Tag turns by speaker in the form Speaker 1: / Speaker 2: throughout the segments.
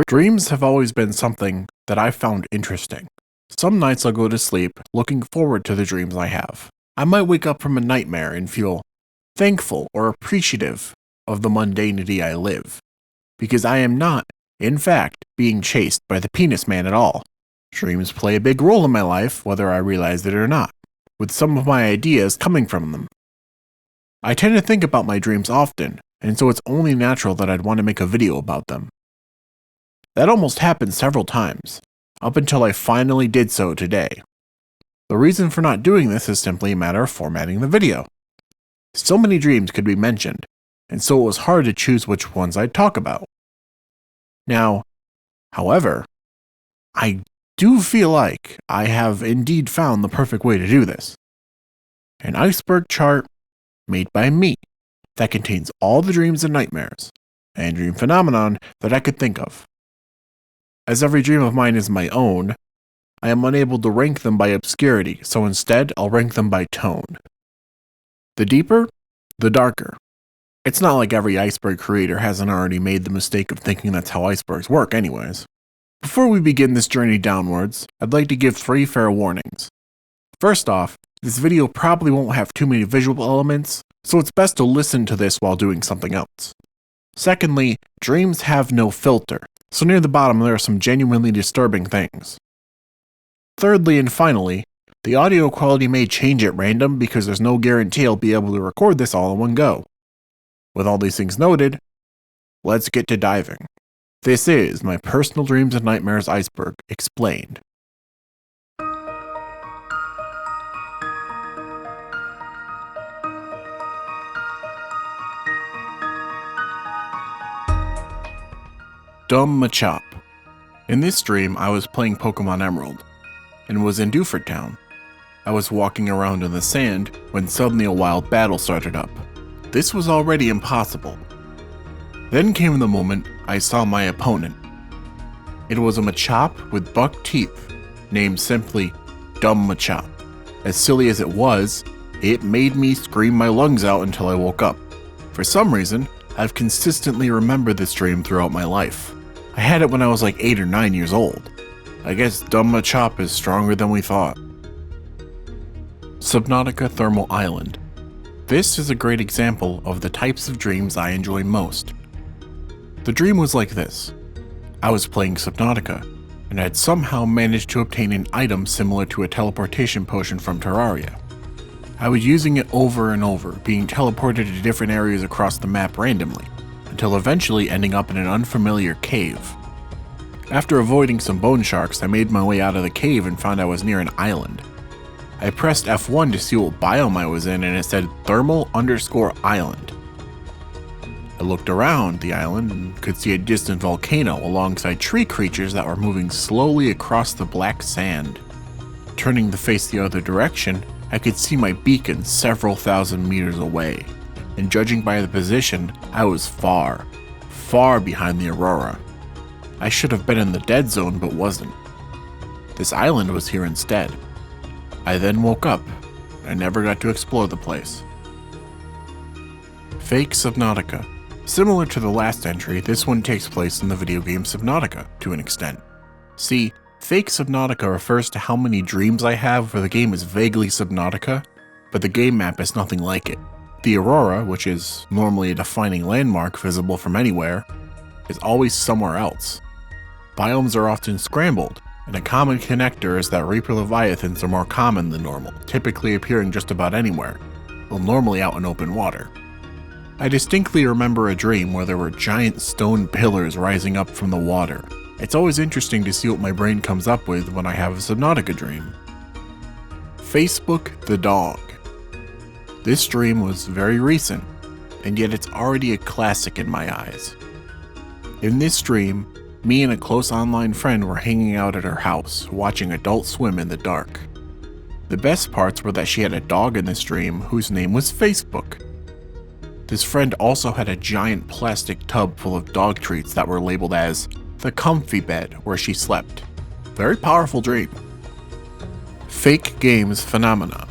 Speaker 1: Dreams have always been something that I found interesting. Some nights I'll go to sleep looking forward to the dreams I have. I might wake up from a nightmare and feel thankful or appreciative of the mundanity I live, because I am not, in fact, being chased by the penis man at all. Dreams play a big role in my life, whether I realize it or not, with some of my ideas coming from them. I tend to think about my dreams often, and so it's only natural that I'd want to make a video about them. That almost happened several times, up until I finally did so today. The reason for not doing this is simply a matter of formatting the video. So many dreams could be mentioned, and so it was hard to choose which ones I'd talk about. Now, however, I do feel like I have indeed found the perfect way to do this. An iceberg chart made by me that contains all the dreams and nightmares and dream phenomenon that I could think of. As every dream of mine is my own, I am unable to rank them by obscurity, so instead I'll rank them by tone. The deeper, the darker. It's not like every iceberg creator hasn't already made the mistake of thinking that's how icebergs work anyways. Before we begin this journey downwards, I'd like to give 3 fair warnings. First off, this video probably won't have too many visual elements, so it's best to listen to this while doing something else. Secondly, dreams have no filter, so near the bottom there are some genuinely disturbing things. Thirdly and finally, the audio quality may change at random because there's no guarantee I'll be able to record this all in one go. With all these things noted, let's get to diving. This is my personal dreams and nightmares iceberg explained. Dumb Machop. In this dream, I was playing Pokemon Emerald, and was in Dewford Town. I was walking around in the sand when suddenly a wild battle started up. This was already impossible. Then came the moment I saw my opponent. It was a Machop with buck teeth, named simply Dumb Machop. As silly as it was, it made me scream my lungs out until I woke up. For some reason, I've consistently remembered this dream throughout my life. I had it when I was like 8 or 9 years old. I guess Dumb Machop is stronger than we thought. Subnautica Thermal Island. This is a great example of the types of dreams I enjoy most. The dream was like this. I was playing Subnautica, and had somehow managed to obtain an item similar to a teleportation potion from Terraria. I was using it over and over, being teleported to different areas across the map randomly, until eventually ending up in an unfamiliar cave. After avoiding some bone sharks, I made my way out of the cave and found I was near an island. I pressed F1 to see what biome I was in, and it said thermal_island. I looked around the island and could see a distant volcano alongside tree creatures that were moving slowly across the black sand. Turning to face the other direction, I could see my beacon several thousand meters away, and judging by the position, I was far, far behind the aurora. I should have been in the dead zone but wasn't. This island was here instead. I then woke up, and I never got to explore the place. Fake Subnautica. Similar to the last entry, this one takes place in the video game Subnautica, to an extent. See, Fake Subnautica refers to how many dreams I have where the game is vaguely Subnautica, but the game map is nothing like it. The aurora, which is normally a defining landmark visible from anywhere, is always somewhere else. Biomes are often scrambled, and a common connector is that Reaper Leviathans are more common than normal, typically appearing just about anywhere, though normally out in open water. I distinctly remember a dream where there were giant stone pillars rising up from the water. It's always interesting to see what my brain comes up with when I have a Subnautica dream. Facebook the Dog. This dream was very recent, and yet it's already a classic in my eyes. In this dream, me and a close online friend were hanging out at her house, watching Adult Swim in the dark. The best parts were that she had a dog in this dream whose name was Facebook. This friend also had a giant plastic tub full of dog treats that were labeled as the comfy bed where she slept. Very powerful dream. Fake games phenomenon.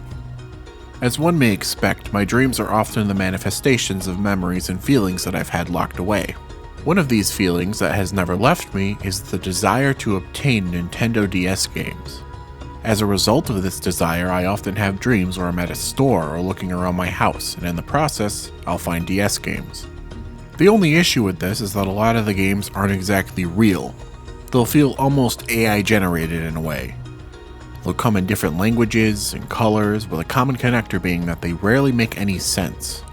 Speaker 1: As one may expect, my dreams are often the manifestations of memories and feelings that I've had locked away. One of these feelings that has never left me is the desire to obtain Nintendo DS games. As a result of this desire, I often have dreams where I'm at a store or looking around my house, and in the process, I'll find DS games. The only issue with this is that a lot of the games aren't exactly real. They'll feel almost AI generated in a way. They'll come in different languages and colors, with a common connector being that they rarely make any sense.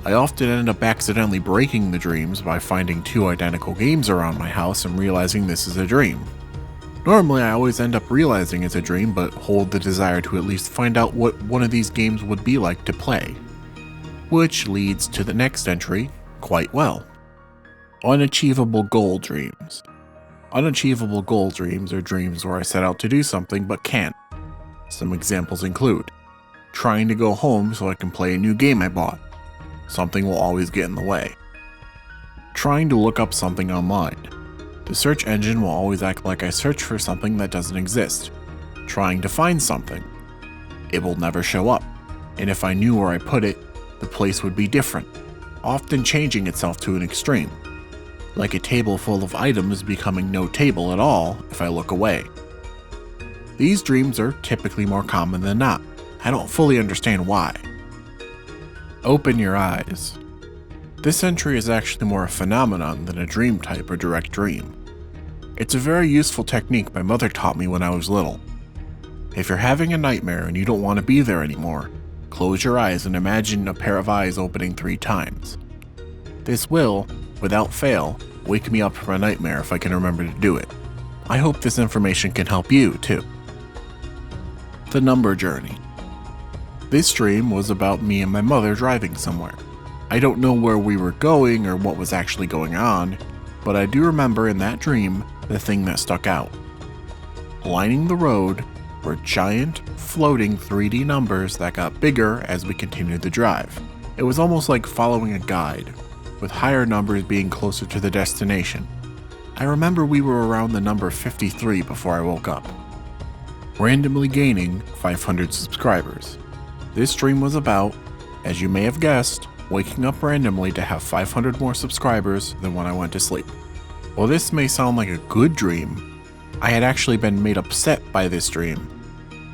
Speaker 1: I often end up accidentally breaking the dreams by finding two identical games around my house and realizing this is a dream. Normally I always end up realizing it's a dream, but hold the desire to at least find out what one of these games would be like to play. Which leads to the next entry quite well. Unachievable goal dreams. Unachievable goal dreams are dreams where I set out to do something but can't. Some examples include trying to go home so I can play a new game I bought. Something will always get in the way. Trying to look up something online. The search engine will always act like I search for something that doesn't exist. Trying to find something. It will never show up, and if I knew where I put it, the place would be different, often changing itself to an extreme. Like a table full of items becoming no table at all if I look away. These dreams are typically more common than not. I don't fully understand why. Open your eyes. This entry is actually more a phenomenon than a dream type or direct dream. It's a very useful technique my mother taught me when I was little. If you're having a nightmare and you don't want to be there anymore, close your eyes and imagine a pair of eyes opening 3 times. This will, without fail, wake me up from a nightmare if I can remember to do it. I hope this information can help you too. The Number Journey. This dream was about me and my mother driving somewhere. I don't know where we were going or what was actually going on, but I do remember in that dream the thing that stuck out. Lining the road were giant, floating 3D numbers that got bigger as we continued the drive. It was almost like following a guide, with higher numbers being closer to the destination. I remember we were around the number 53 before I woke up. Randomly gaining 500 subscribers. This dream was about, as you may have guessed, waking up randomly to have 500 more subscribers than when I went to sleep. While this may sound like a good dream, I had actually been made upset by this dream.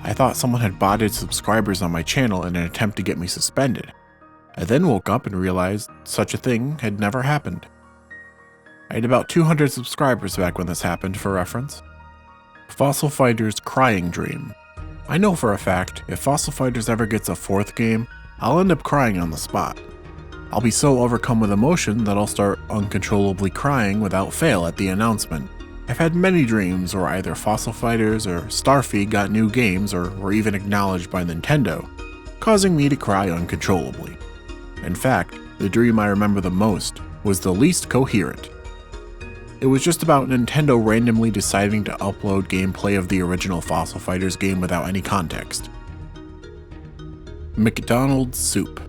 Speaker 1: I thought someone had botted subscribers on my channel in an attempt to get me suspended. I then woke up and realized such a thing had never happened. I had about 200 subscribers back when this happened, for reference. Fossil Fighter's Crying Dream. I know for a fact, if Fossil Fighters ever gets a 4th game, I'll end up crying on the spot. I'll be so overcome with emotion that I'll start uncontrollably crying without fail at the announcement. I've had many dreams where either Fossil Fighters or Starfy got new games or were even acknowledged by Nintendo, causing me to cry uncontrollably. In fact, the dream I remember the most was the least coherent. It was just about Nintendo randomly deciding to upload gameplay of the original Fossil Fighters game without any context. McDonald's Soup.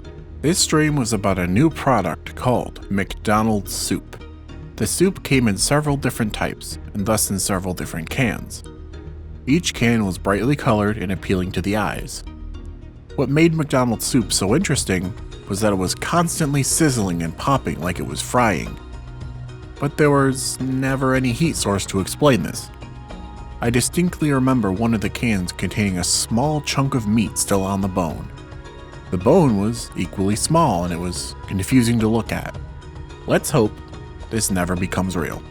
Speaker 1: This dream was about a new product called McDonald's Soup. The soup came in several different types, and thus in several different cans. Each can was brightly colored and appealing to the eyes. What made McDonald's Soup so interesting was that it was constantly sizzling and popping like it was frying. But there was never any heat source to explain this. I distinctly remember one of the cans containing a small chunk of meat still on the bone. The bone was equally small and it was confusing to look at. Let's hope this never becomes real.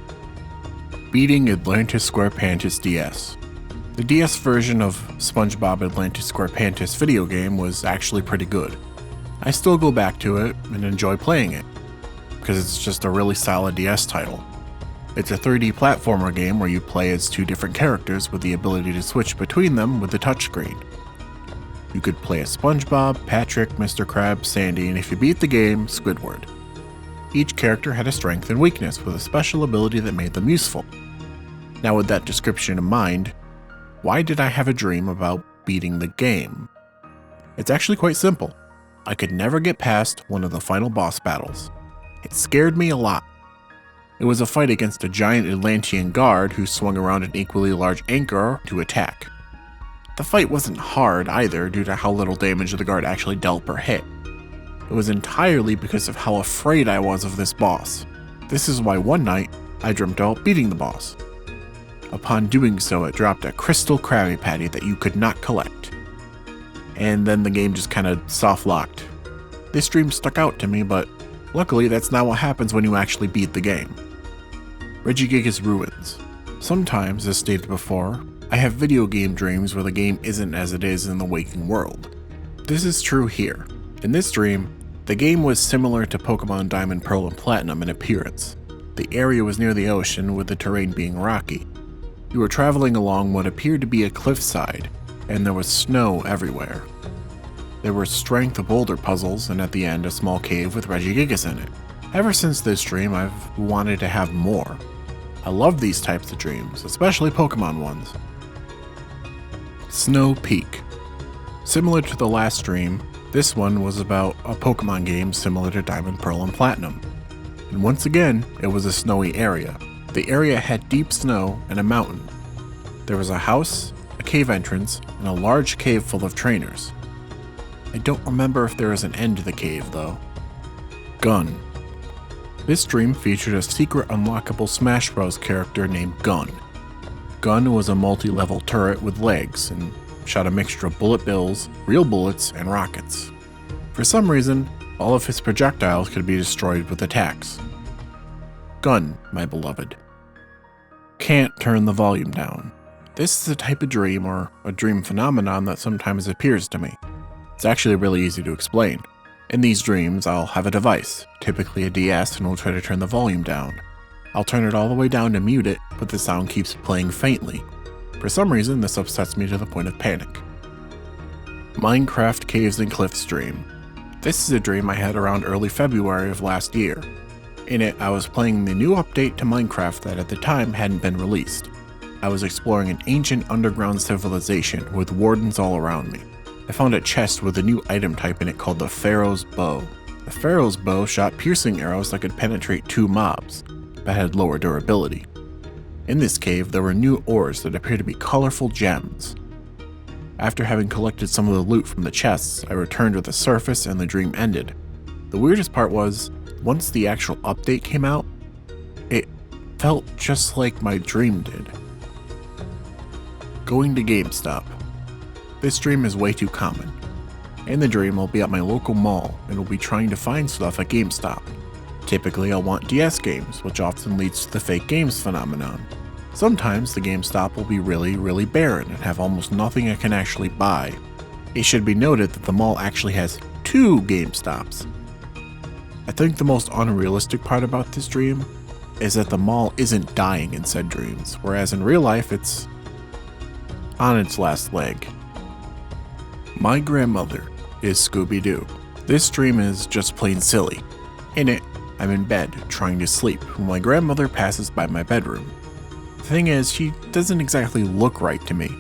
Speaker 1: Beating Atlantis SquarePantis DS. The DS version of SpongeBob Atlantis SquarePantis video game was actually pretty good. I still go back to it and enjoy playing it, because it's just a really solid DS title. It's a 3D platformer game where you play as 2 different characters with the ability to switch between them with the touchscreen. You could play as SpongeBob, Patrick, Mr. Krabs, Sandy, and if you beat the game, Squidward. Each character had a strength and weakness with a special ability that made them useful. Now with that description in mind, why did I have a dream about beating the game? It's actually quite simple. I could never get past one of the final boss battles. It scared me a lot. It was a fight against a giant Atlantean guard who swung around an equally large anchor to attack. The fight wasn't hard either due to how little damage the guard actually dealt per hit. It was entirely because of how afraid I was of this boss. This is why one night, I dreamt about beating the boss. Upon doing so, it dropped a crystal Krabby Patty that you could not collect. And then the game just kinda soft-locked. This dream stuck out to me, but luckily that's not what happens when you actually beat the game. Regigigas Ruins. Sometimes, as stated before, I have video game dreams where the game isn't as it is in the waking world. This is true here. In this dream, the game was similar to Pokemon Diamond, Pearl, and Platinum in appearance. The area was near the ocean, with the terrain being rocky. You were traveling along what appeared to be a cliffside, and there was snow everywhere. There were strength boulder puzzles, and at the end a small cave with Regigigas in it. Ever since this dream, I've wanted to have more. I love these types of dreams, especially Pokemon ones. Snow Peak. Similar to the last dream, this one was about a Pokemon game similar to Diamond, Pearl, and Platinum. And once again, it was a snowy area. The area had deep snow and a mountain. There was a house, a cave entrance, and a large cave full of trainers. I don't remember if there was an end to the cave though. Gun. This dream featured a secret unlockable Smash Bros. Character named Gun. Gun was a multi-level turret with legs and shot a mixture of bullet bills, real bullets, and rockets. For some reason, all of his projectiles could be destroyed with attacks. Gun, my beloved. Can't turn the volume down. This is a type of dream or a dream phenomenon that sometimes appears to me. It's actually really easy to explain. In these dreams, I'll have a device, typically a DS, and will try to turn the volume down. I'll turn it all the way down to mute it, but the sound keeps playing faintly. For some reason, this upsets me to the point of panic. Minecraft Caves and Cliffs dream. This is a dream I had around early February of last year. In it, I was playing the new update to Minecraft that at the time hadn't been released. I was exploring an ancient underground civilization with wardens all around me. I found a chest with a new item type in it called the Pharaoh's Bow. The Pharaoh's Bow shot piercing arrows that could penetrate 2 mobs, but had lower durability. In this cave, there were new ores that appeared to be colorful gems. After having collected some of the loot from the chests, I returned to the surface and the dream ended. The weirdest part was, once the actual update came out, it felt just like my dream did. Going to GameStop. This dream is way too common. In the dream, I'll be at my local mall and will be trying to find stuff at GameStop. Typically, I'll want DS games, which often leads to the fake games phenomenon. Sometimes the GameStop will be really barren and have almost nothing I can actually buy. It should be noted that the mall actually has 2 GameStops. I think the most unrealistic part about this dream is that the mall isn't dying in said dreams, whereas in real life it's on its last leg. My grandmother is Scooby-Doo. This dream is just plain silly. In it, I'm in bed, trying to sleep, when my grandmother passes by my bedroom. The thing is, she doesn't exactly look right to me.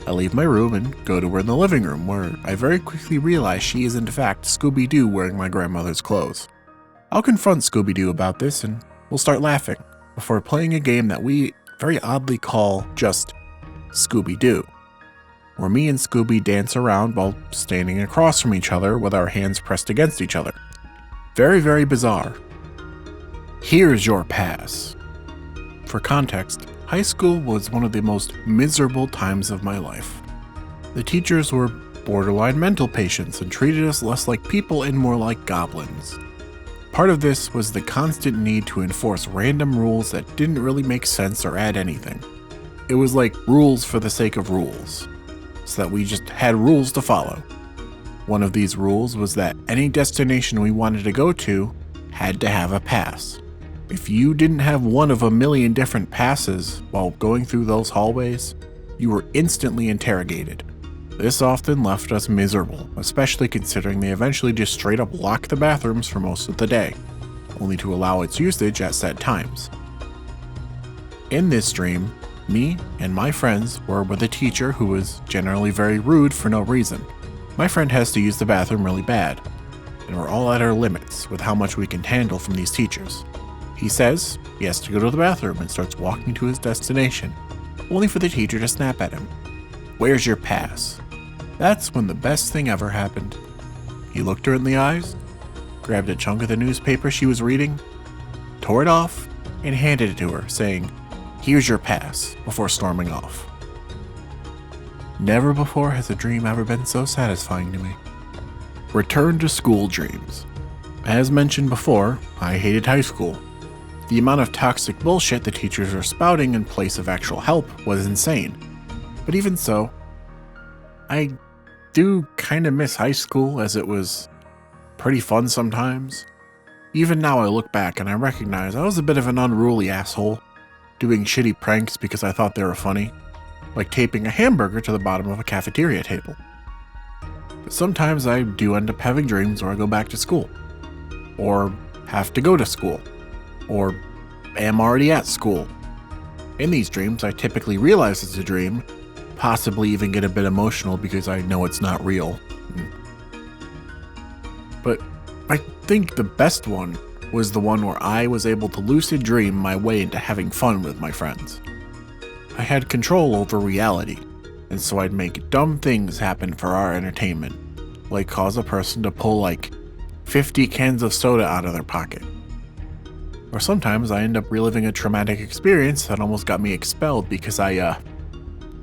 Speaker 1: I leave my room and go to her in the living room, where I very quickly realize she is in fact Scooby-Doo wearing my grandmother's clothes. I'll confront Scooby-Doo about this and we'll start laughing, before playing a game that we very oddly call just Scooby-Doo, where me and Scooby dance around while standing across from each other with our hands pressed against each other. Very bizarre. Here's your pass. For context, high school was one of the most miserable times of my life. The teachers were borderline mental patients and treated us less like people and more like goblins. Part of this was the constant need to enforce random rules that didn't really make sense or add anything. It was like rules for the sake of rules, so that we just had rules to follow. One of these rules was that any destination we wanted to go to had to have a pass. If you didn't have one of a million different passes while going through those hallways, you were instantly interrogated. This often left us miserable, especially considering they eventually just straight up locked the bathrooms for most of the day, only to allow its usage at set times. In this dream, me and my friends were with a teacher who was generally very rude for no reason. My friend has to use the bathroom really bad, and we're all at our limits with how much we can handle from these teachers. He says he has to go to the bathroom and starts walking to his destination, only for the teacher to snap at him. "Where's your pass?" That's when the best thing ever happened. He looked her in the eyes, grabbed a chunk of the newspaper she was reading, tore it off, and handed it to her, saying, "Here's your pass," before storming off. Never before has a dream ever been so satisfying to me. Return to school dreams. As mentioned before, I hated high school. The amount of toxic bullshit the teachers were spouting in place of actual help was insane. But even so, I do kind of miss high school, as it was pretty fun sometimes. Even now I look back and I recognize I was a bit of an unruly asshole, doing shitty pranks because I thought they were funny, like taping a hamburger to the bottom of a cafeteria table. But sometimes I do end up having dreams where I go back to school, or have to go to school, or am already at school. In these dreams, I typically realize it's a dream, possibly even get a bit emotional because I know it's not real. But I think the best one was the one where I was able to lucid dream my way into having fun with my friends. I had control over reality, and so I'd make dumb things happen for our entertainment, like cause a person to pull like 50 cans of soda out of their pocket. Or sometimes I end up reliving a traumatic experience that almost got me expelled because I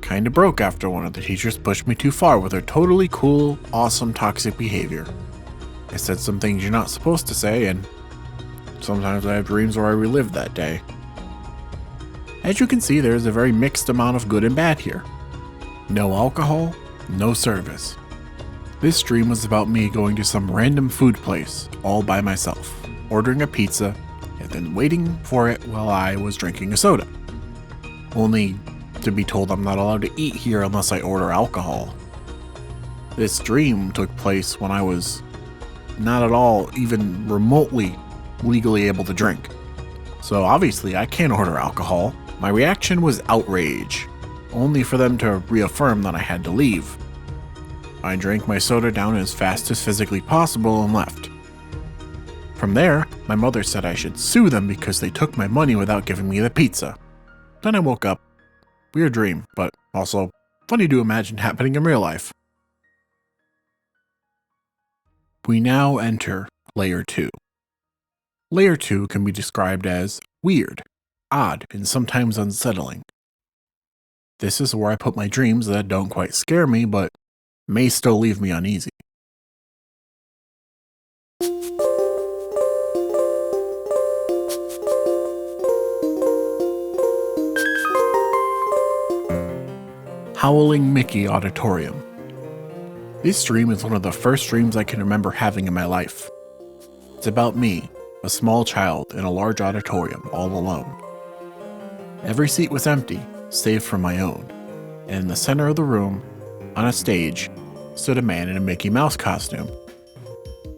Speaker 1: kinda broke after one of the teachers pushed me too far with her totally cool, awesome toxic behavior. I said some things you're not supposed to say, and sometimes I have dreams where I relive that day. As you can see, there is a very mixed amount of good and bad here. No alcohol, no service. This dream was about me going to some random food place, all by myself, ordering a pizza, and then waiting for it while I was drinking a soda. Only to be told I'm not allowed to eat here unless I order alcohol. This dream took place when I was not at all even remotely legally able to drink. So obviously I can't order alcohol. My reaction was outrage, only for them to reaffirm that I had to leave. I drank my soda down as fast as physically possible and left. From there, my mother said I should sue them because they took my money without giving me the pizza. Then I woke up. Weird dream, but also funny to imagine happening in real life. We now enter Layer 2. Layer 2 can be described as weird, odd, and sometimes unsettling. This is where I put my dreams that don't quite scare me, but may still leave me uneasy. Howling Mickey Auditorium. This dream is one of the first dreams I can remember having in my life. It's about me, a small child in a large auditorium all alone. Every seat was empty, save for my own, and in the center of the room, on a stage, stood a man in a Mickey Mouse costume.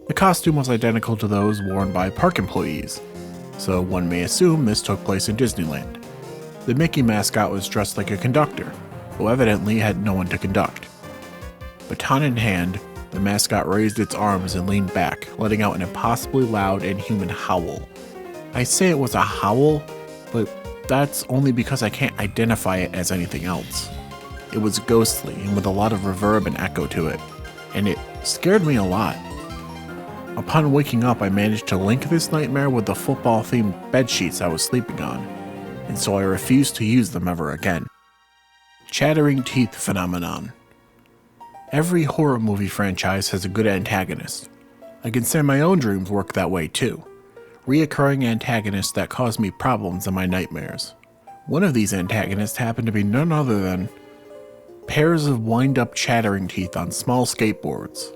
Speaker 1: The costume was identical to those worn by park employees, so one may assume this took place in Disneyland. The Mickey mascot was dressed like a conductor, who evidently had no one to conduct. Baton in hand, the mascot raised its arms and leaned back, letting out an impossibly loud, inhuman howl. I say it was a howl, but that's only because I can't identify it as anything else. It was ghostly and with a lot of reverb and echo to it, and it scared me a lot. Upon waking up, I managed to link this nightmare with the football-themed bedsheets I was sleeping on, and so I refused to use them ever again. Chattering teeth phenomenon. Every horror movie franchise has a good antagonist. I can say my own dreams work that way too. Reoccurring antagonists that cause me problems in my nightmares. One of these antagonists happened to be none other than pairs of wind-up chattering teeth on small skateboards.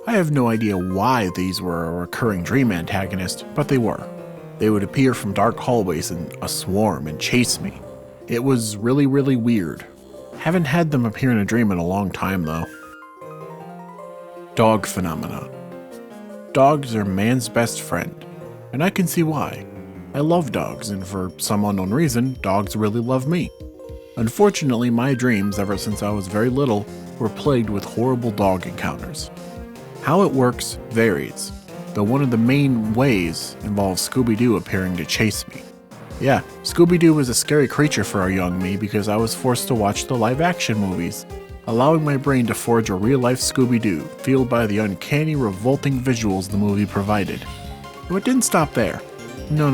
Speaker 1: I have no idea why these were a recurring dream antagonist, but they were. They would appear from dark hallways in a swarm and chase me. It was really, really weird. Haven't had them appear in a dream in a long time though. Dog phenomena. Dogs are man's best friend, and I can see why. I love dogs, and for some unknown reason, dogs really love me. Unfortunately, my dreams ever since I was very little were plagued with horrible dog encounters. How it works varies, though one of the main ways involves Scooby-Doo appearing to chase me. Yeah, Scooby-Doo was a scary creature for a young me because I was forced to watch the live-action movies, allowing my brain to forge a real-life Scooby-Doo, fueled by the uncanny, revolting visuals the movie provided. But it didn't stop there. No.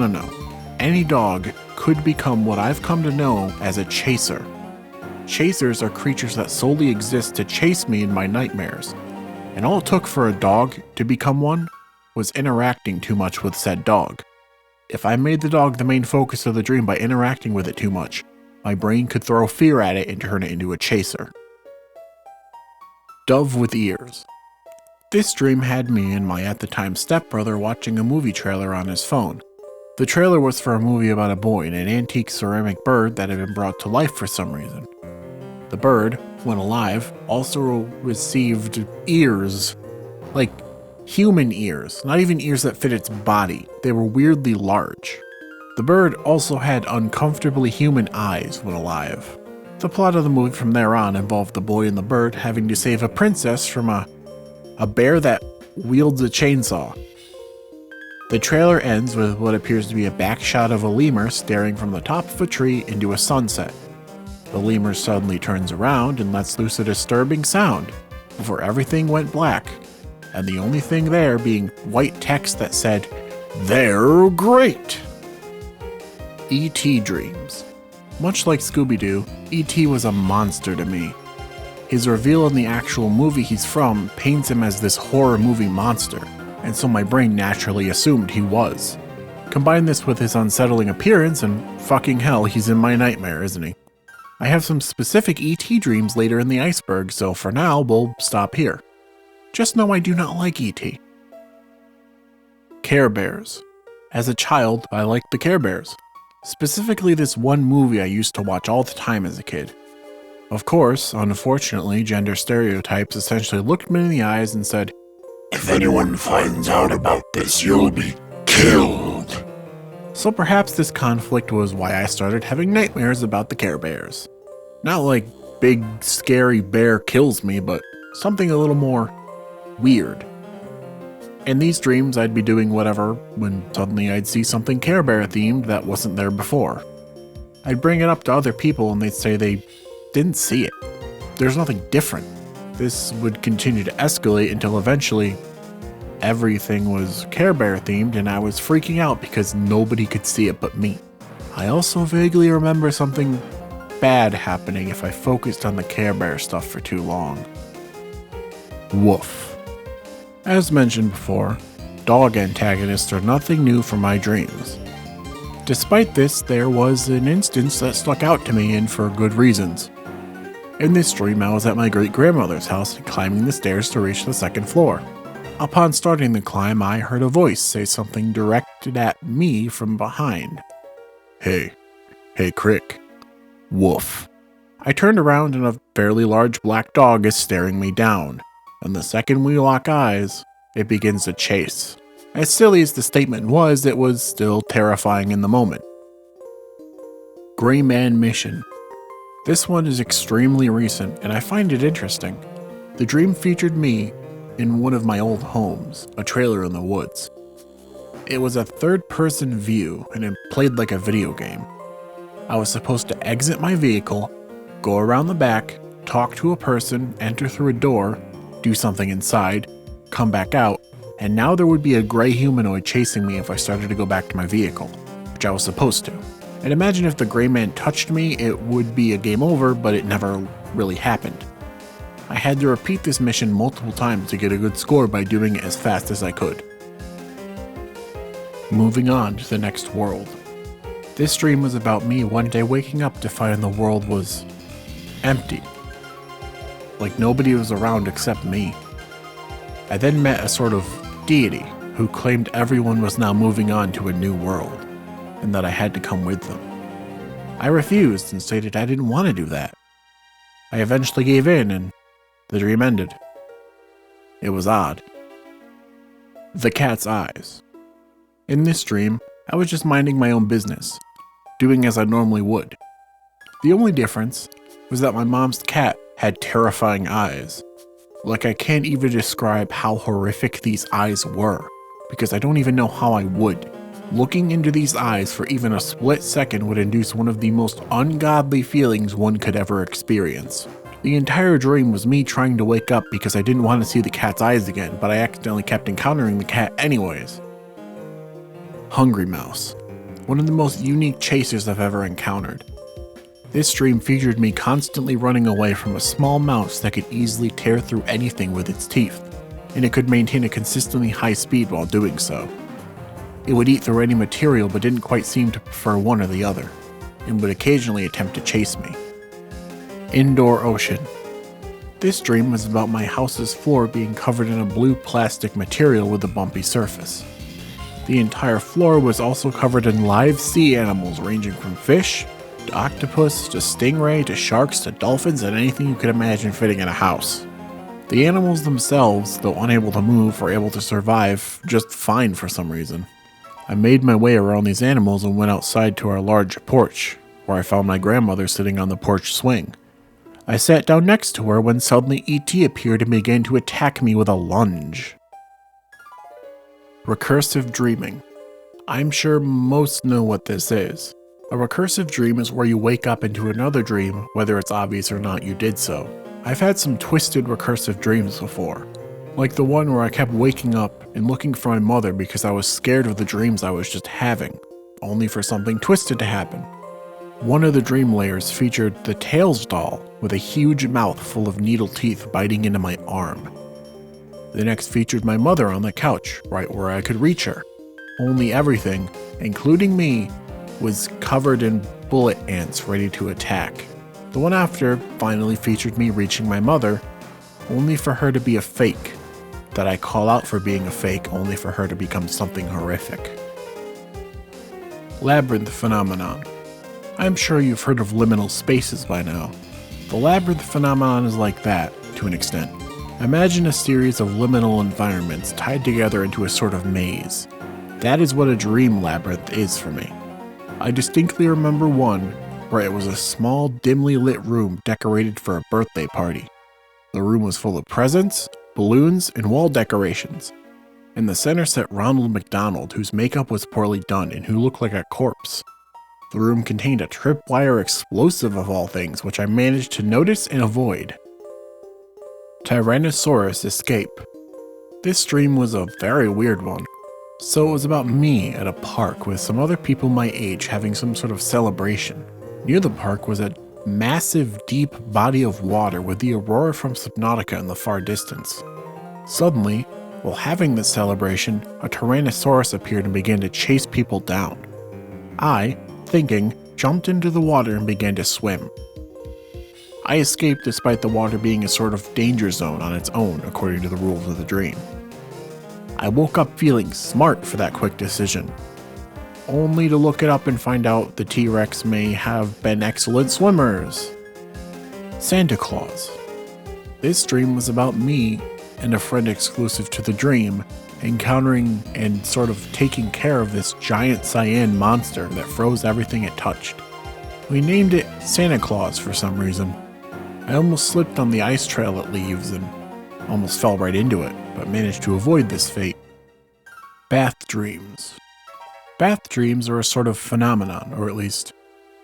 Speaker 1: any dog could become what I've come to know as a chaser. Chasers are creatures that solely exist to chase me in my nightmares, and all it took for a dog to become one was interacting too much with said dog. If I made the dog the main focus of the dream by interacting with it too much, my brain could throw fear at it and turn it into a chaser. Dove with ears. This dream had me and my at the time stepbrother watching a movie trailer on his phone. The trailer was for a movie about a boy and an antique ceramic bird that had been brought to life for some reason. The bird, when alive, also received ears, like human ears, not even ears that fit its body. They were weirdly large. The bird also had uncomfortably human eyes when alive. The plot of the movie from there on involved the boy and the bird having to save a princess from a bear that wields a chainsaw. The trailer ends with what appears to be a back shot of a lemur staring from the top of a tree into a sunset. The lemur suddenly turns around and lets loose a disturbing sound before everything went black, and the only thing there being white text that said, "They're great!" E.T. dreams. Much like Scooby-Doo, E.T. was a monster to me. His reveal in the actual movie he's from paints him as this horror movie monster, and so my brain naturally assumed he was. Combine this with his unsettling appearance and fucking hell, he's in my nightmare, isn't he? I have some specific E.T. dreams later in the Iceberg, so for now we'll stop here. Just know I do not like E.T. Care Bears. As a child, I liked the Care Bears. Specifically this one movie I used to watch all the time as a kid. Of course, unfortunately, gender stereotypes essentially looked me in the eyes and said,
Speaker 2: "If anyone finds out about this, you'll be killed."
Speaker 1: So perhaps this conflict was why I started having nightmares about the Care Bears. Not like big, scary bear kills me, but something a little more weird. In these dreams, I'd be doing whatever when suddenly I'd see something Care Bear themed that wasn't there before. I'd bring it up to other people and they'd say they didn't see it. There's nothing different. This would continue to escalate until eventually everything was Care Bear themed and I was freaking out because nobody could see it but me. I also vaguely remember something bad happening if I focused on the Care Bear stuff for too long. Woof. As mentioned before, dog antagonists are nothing new for my dreams. Despite this, there was an instance that stuck out to me and for good reasons. In this dream, I was at my great-grandmother's house climbing the stairs to reach the second floor. Upon starting the climb, I heard a voice say something directed at me from behind. Hey Crick. Woof. I turned around and a fairly large black dog is staring me down, and the second we lock eyes, it begins to chase. As silly as the statement was, it was still terrifying in the moment. Gray Man Mission. This one is extremely recent, and I find it interesting. The dream featured me in one of my old homes, a trailer in the woods. It was a third-person view, and it played like a video game. I was supposed to exit my vehicle, go around the back, talk to a person, enter through a door, do something inside, come back out, and now there would be a gray humanoid chasing me if I started to go back to my vehicle, which I was supposed to. And imagine if the gray man touched me, it would be a game over, but it never really happened. I had to repeat this mission multiple times to get a good score by doing it as fast as I could. Moving on to the next world. This dream was about me one day waking up to find the world was empty. Like nobody was around except me. I then met a sort of deity who claimed everyone was now moving on to a new world, and that I had to come with them. I refused and stated I didn't want to do that. I eventually gave in and the dream ended. It was odd. The Cat's Eyes. In this dream, I was just minding my own business, doing as I normally would. The only difference was that my mom's cat had terrifying eyes. Like I can't even describe how horrific these eyes were, because I don't even know how I would. Looking into these eyes for even a split second would induce one of the most ungodly feelings one could ever experience. The entire dream was me trying to wake up because I didn't want to see the cat's eyes again, but I accidentally kept encountering the cat anyways. Hungry Mouse. one of the most unique chasers I've ever encountered. This dream featured me constantly running away from a small mouse that could easily tear through anything with its teeth, and it could maintain a consistently high speed while doing so. It would eat through any material but didn't quite seem to prefer one or the other, and would occasionally attempt to chase me. Indoor ocean. This dream was about my house's floor being covered in a blue plastic material with a bumpy surface. The entire floor was also covered in live sea animals ranging from fish, to octopus, to stingray, to sharks, to dolphins, and anything you could imagine fitting in a house. The animals themselves, though unable to move, were able to survive just fine for some reason. I made my way around these animals and went outside to our large porch, where I found my grandmother sitting on the porch swing. I sat down next to her when suddenly E.T. appeared and began to attack me with a lunge. Recursive dreaming. I'm sure most know what this is. A recursive dream is where you wake up into another dream, whether it's obvious or not you did so. I've had some twisted recursive dreams before, like the one where I kept waking up and looking for my mother because I was scared of the dreams I was just having, only for something twisted to happen. One of the dream layers featured the Tails doll with a huge mouth full of needle teeth biting into my arm. The next featured my mother on the couch, right where I could reach her. Only everything, including me, was covered in bullet ants ready to attack. The one after finally featured me reaching my mother, only for her to be a fake, that I call out for being a fake only for her to become something horrific. Labyrinth phenomenon. I'm sure you've heard of liminal spaces by now. The labyrinth phenomenon is like that, to an extent. Imagine a series of liminal environments tied together into a sort of maze. That is what a dream labyrinth is for me. I distinctly remember one where it was a small, dimly lit room decorated for a birthday party. The room was full of presents, balloons, and wall decorations. In the center sat Ronald McDonald, whose makeup was poorly done and who looked like a corpse. The room contained a tripwire explosive of all things, which I managed to notice and avoid. Tyrannosaurus escape. This dream was a very weird one. So it was about me at a park with some other people my age having some sort of celebration. Near the park was a massive, deep body of water with the aurora from Subnautica in the far distance. Suddenly, while having this celebration, a Tyrannosaurus appeared and began to chase people down. I, thinking, jumped into the water and began to swim. I escaped despite the water being a sort of danger zone on its own according to the rules of the dream. I woke up feeling smart for that quick decision, only to look it up and find out the T-Rex may have been excellent swimmers. Santa Claus. This dream was about me and a friend exclusive to the dream encountering and sort of taking care of this giant cyan monster that froze everything it touched. We named it Santa Claus for some reason. I almost slipped on the ice trail it leaves and almost fell right into it, but managed to avoid this fate. Bath dreams. Bath dreams are a sort of phenomenon, or at least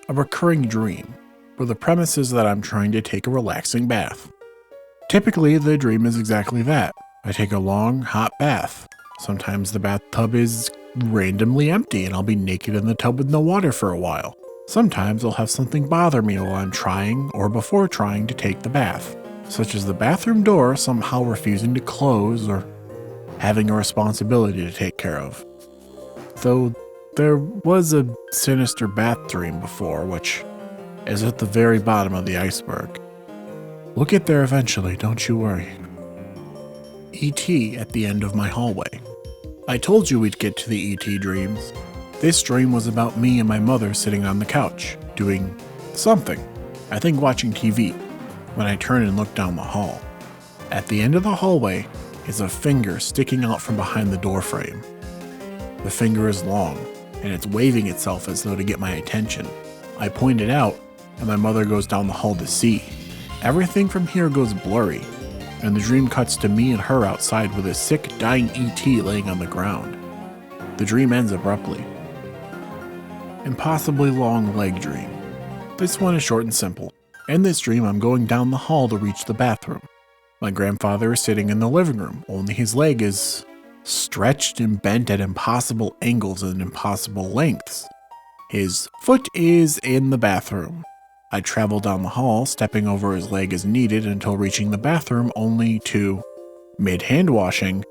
Speaker 1: a recurring dream, where the premise is that I'm trying to take a relaxing bath. Typically, the dream is exactly that. I take a long, hot bath. Sometimes the bathtub is randomly empty and I'll be naked in the tub with no water for a while. Sometimes I'll have something bother me while I'm trying or before trying to take the bath, such as the bathroom door somehow refusing to close or having a responsibility to take care of. Though there was a sinister bath dream before, which is at the very bottom of the iceberg. We'll get there eventually, don't you worry. E.T. at the end of my hallway. I told you we'd get to the E.T. dreams. This dream was about me and my mother sitting on the couch, doing something. I think watching TV, when I turn and look down the hall. At the end of the hallway is a finger sticking out from behind the doorframe. The finger is long, and it's waving itself as though to get my attention. I point it out, and my mother goes down the hall to see. Everything from here goes blurry, and the dream cuts to me and her outside with a sick, dying E.T. laying on the ground. The dream ends abruptly. Impossibly long leg dream. This one is short and simple. In this dream, I'm going down the hall to reach the bathroom. My grandfather is sitting in the living room, only his leg is stretched and bent at impossible angles and impossible lengths. His foot is in the bathroom. I travel down the hall, stepping over his leg as needed until reaching the bathroom, only to, mid-hand washing,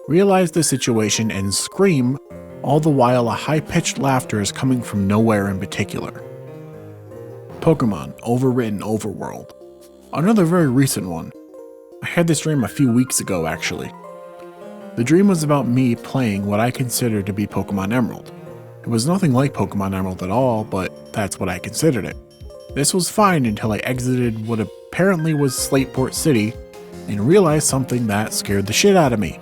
Speaker 1: realize the situation and scream, all the while a high-pitched laughter is coming from nowhere in particular. Pokemon, overwritten overworld. Another very recent one. I had this dream a few weeks ago, actually. The dream was about me playing what I consider to be Pokemon Emerald. It was nothing like Pokemon Emerald at all, but that's what I considered it. This was fine until I exited what apparently was Slateport City and realized something that scared the shit out of me.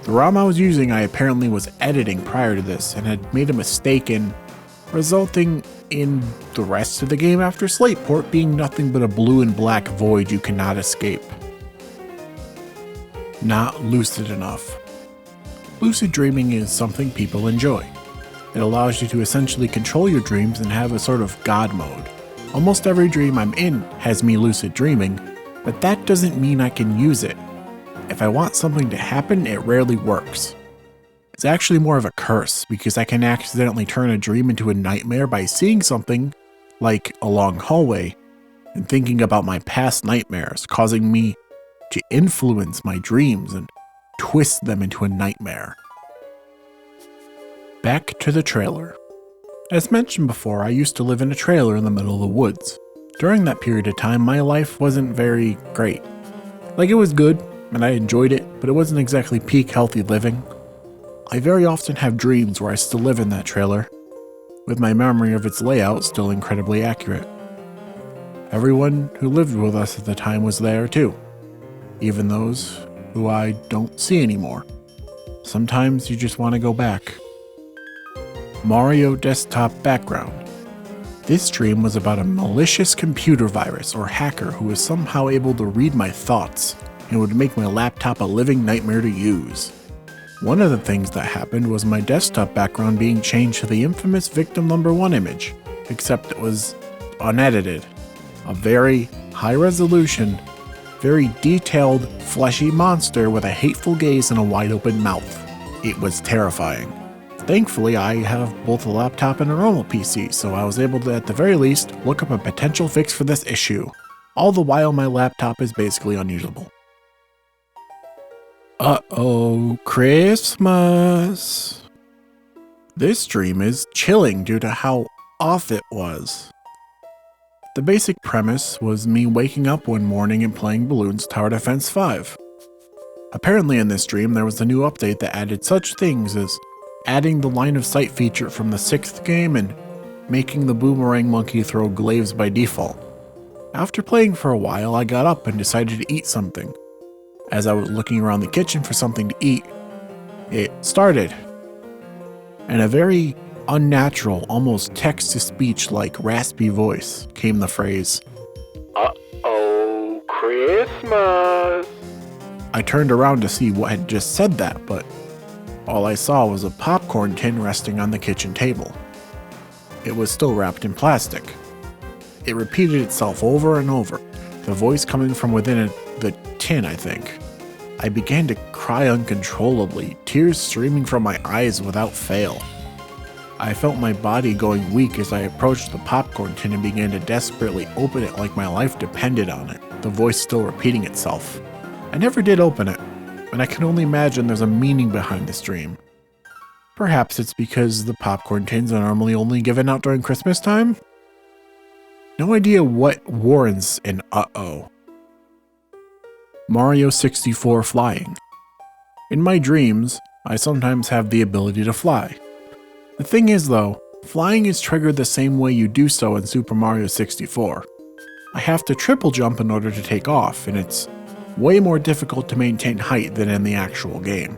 Speaker 1: The ROM I was using I apparently was editing prior to this and had made a mistake resulting in the rest of the game after Slateport being nothing but a blue and black void you cannot escape. Not lucid enough. Lucid dreaming is something people enjoy. It allows you to essentially control your dreams and have a sort of God mode. Almost every dream I'm in has me lucid dreaming, but that doesn't mean I can use it. If I want something to happen, it rarely works. It's actually more of a curse because I can accidentally turn a dream into a nightmare by seeing something, like a long hallway, and thinking about my past nightmares, causing me to influence my dreams and twist them into a nightmare. Back to the trailer. As mentioned before, I used to live in a trailer in the middle of the woods. During that period of time, my life wasn't very great. Like, it was good, and I enjoyed it, but it wasn't exactly peak healthy living. I very often have dreams where I still live in that trailer, with my memory of its layout still incredibly accurate. Everyone who lived with us at the time was there too, even those who I don't see anymore. Sometimes you just want to go back. Mario desktop background. This dream was about a malicious computer virus or hacker who was somehow able to read my thoughts and would make my laptop a living nightmare to use. One of the things that happened was my desktop background being changed to the infamous victim number 1 image, except it was unedited. A very high resolution, very detailed, fleshy monster with a hateful gaze and a wide open mouth. It was terrifying. Thankfully, I have both a laptop and a normal PC, so I was able to, at the very least, look up a potential fix for this issue. All the while, my laptop is basically unusable. Uh-oh, Christmas. This dream is chilling due to how off it was. The basic premise was me waking up one morning and playing Bloons Tower Defense 5. Apparently in this dream, there was a new update that added such things as adding the line of sight feature from the 6th game and making the boomerang monkey throw glaives by default. After playing for a while, I got up and decided to eat something. As I was looking around the kitchen for something to eat, it started. In a very unnatural, almost text-to-speech like raspy voice came the phrase, "Uh-oh, Christmas." I turned around to see what had just said that, but all I saw was a popcorn tin resting on the kitchen table. It was still wrapped in plastic. It repeated itself over and over, the voice coming from within the tin, I think. I began to cry uncontrollably, tears streaming from my eyes without fail. I felt my body going weak as I approached the popcorn tin and began to desperately open it like my life depended on it, the voice still repeating itself. I never did open it, and I can only imagine there's a meaning behind this dream. Perhaps it's because the popcorn tins are normally only given out during Christmas time? No idea what warrants an uh-oh. Mario 64 flying. In my dreams, I sometimes have the ability to fly. The thing is though, flying is triggered the same way you do so in Super Mario 64. I have to triple jump in order to take off, and it's way more difficult to maintain height than in the actual game.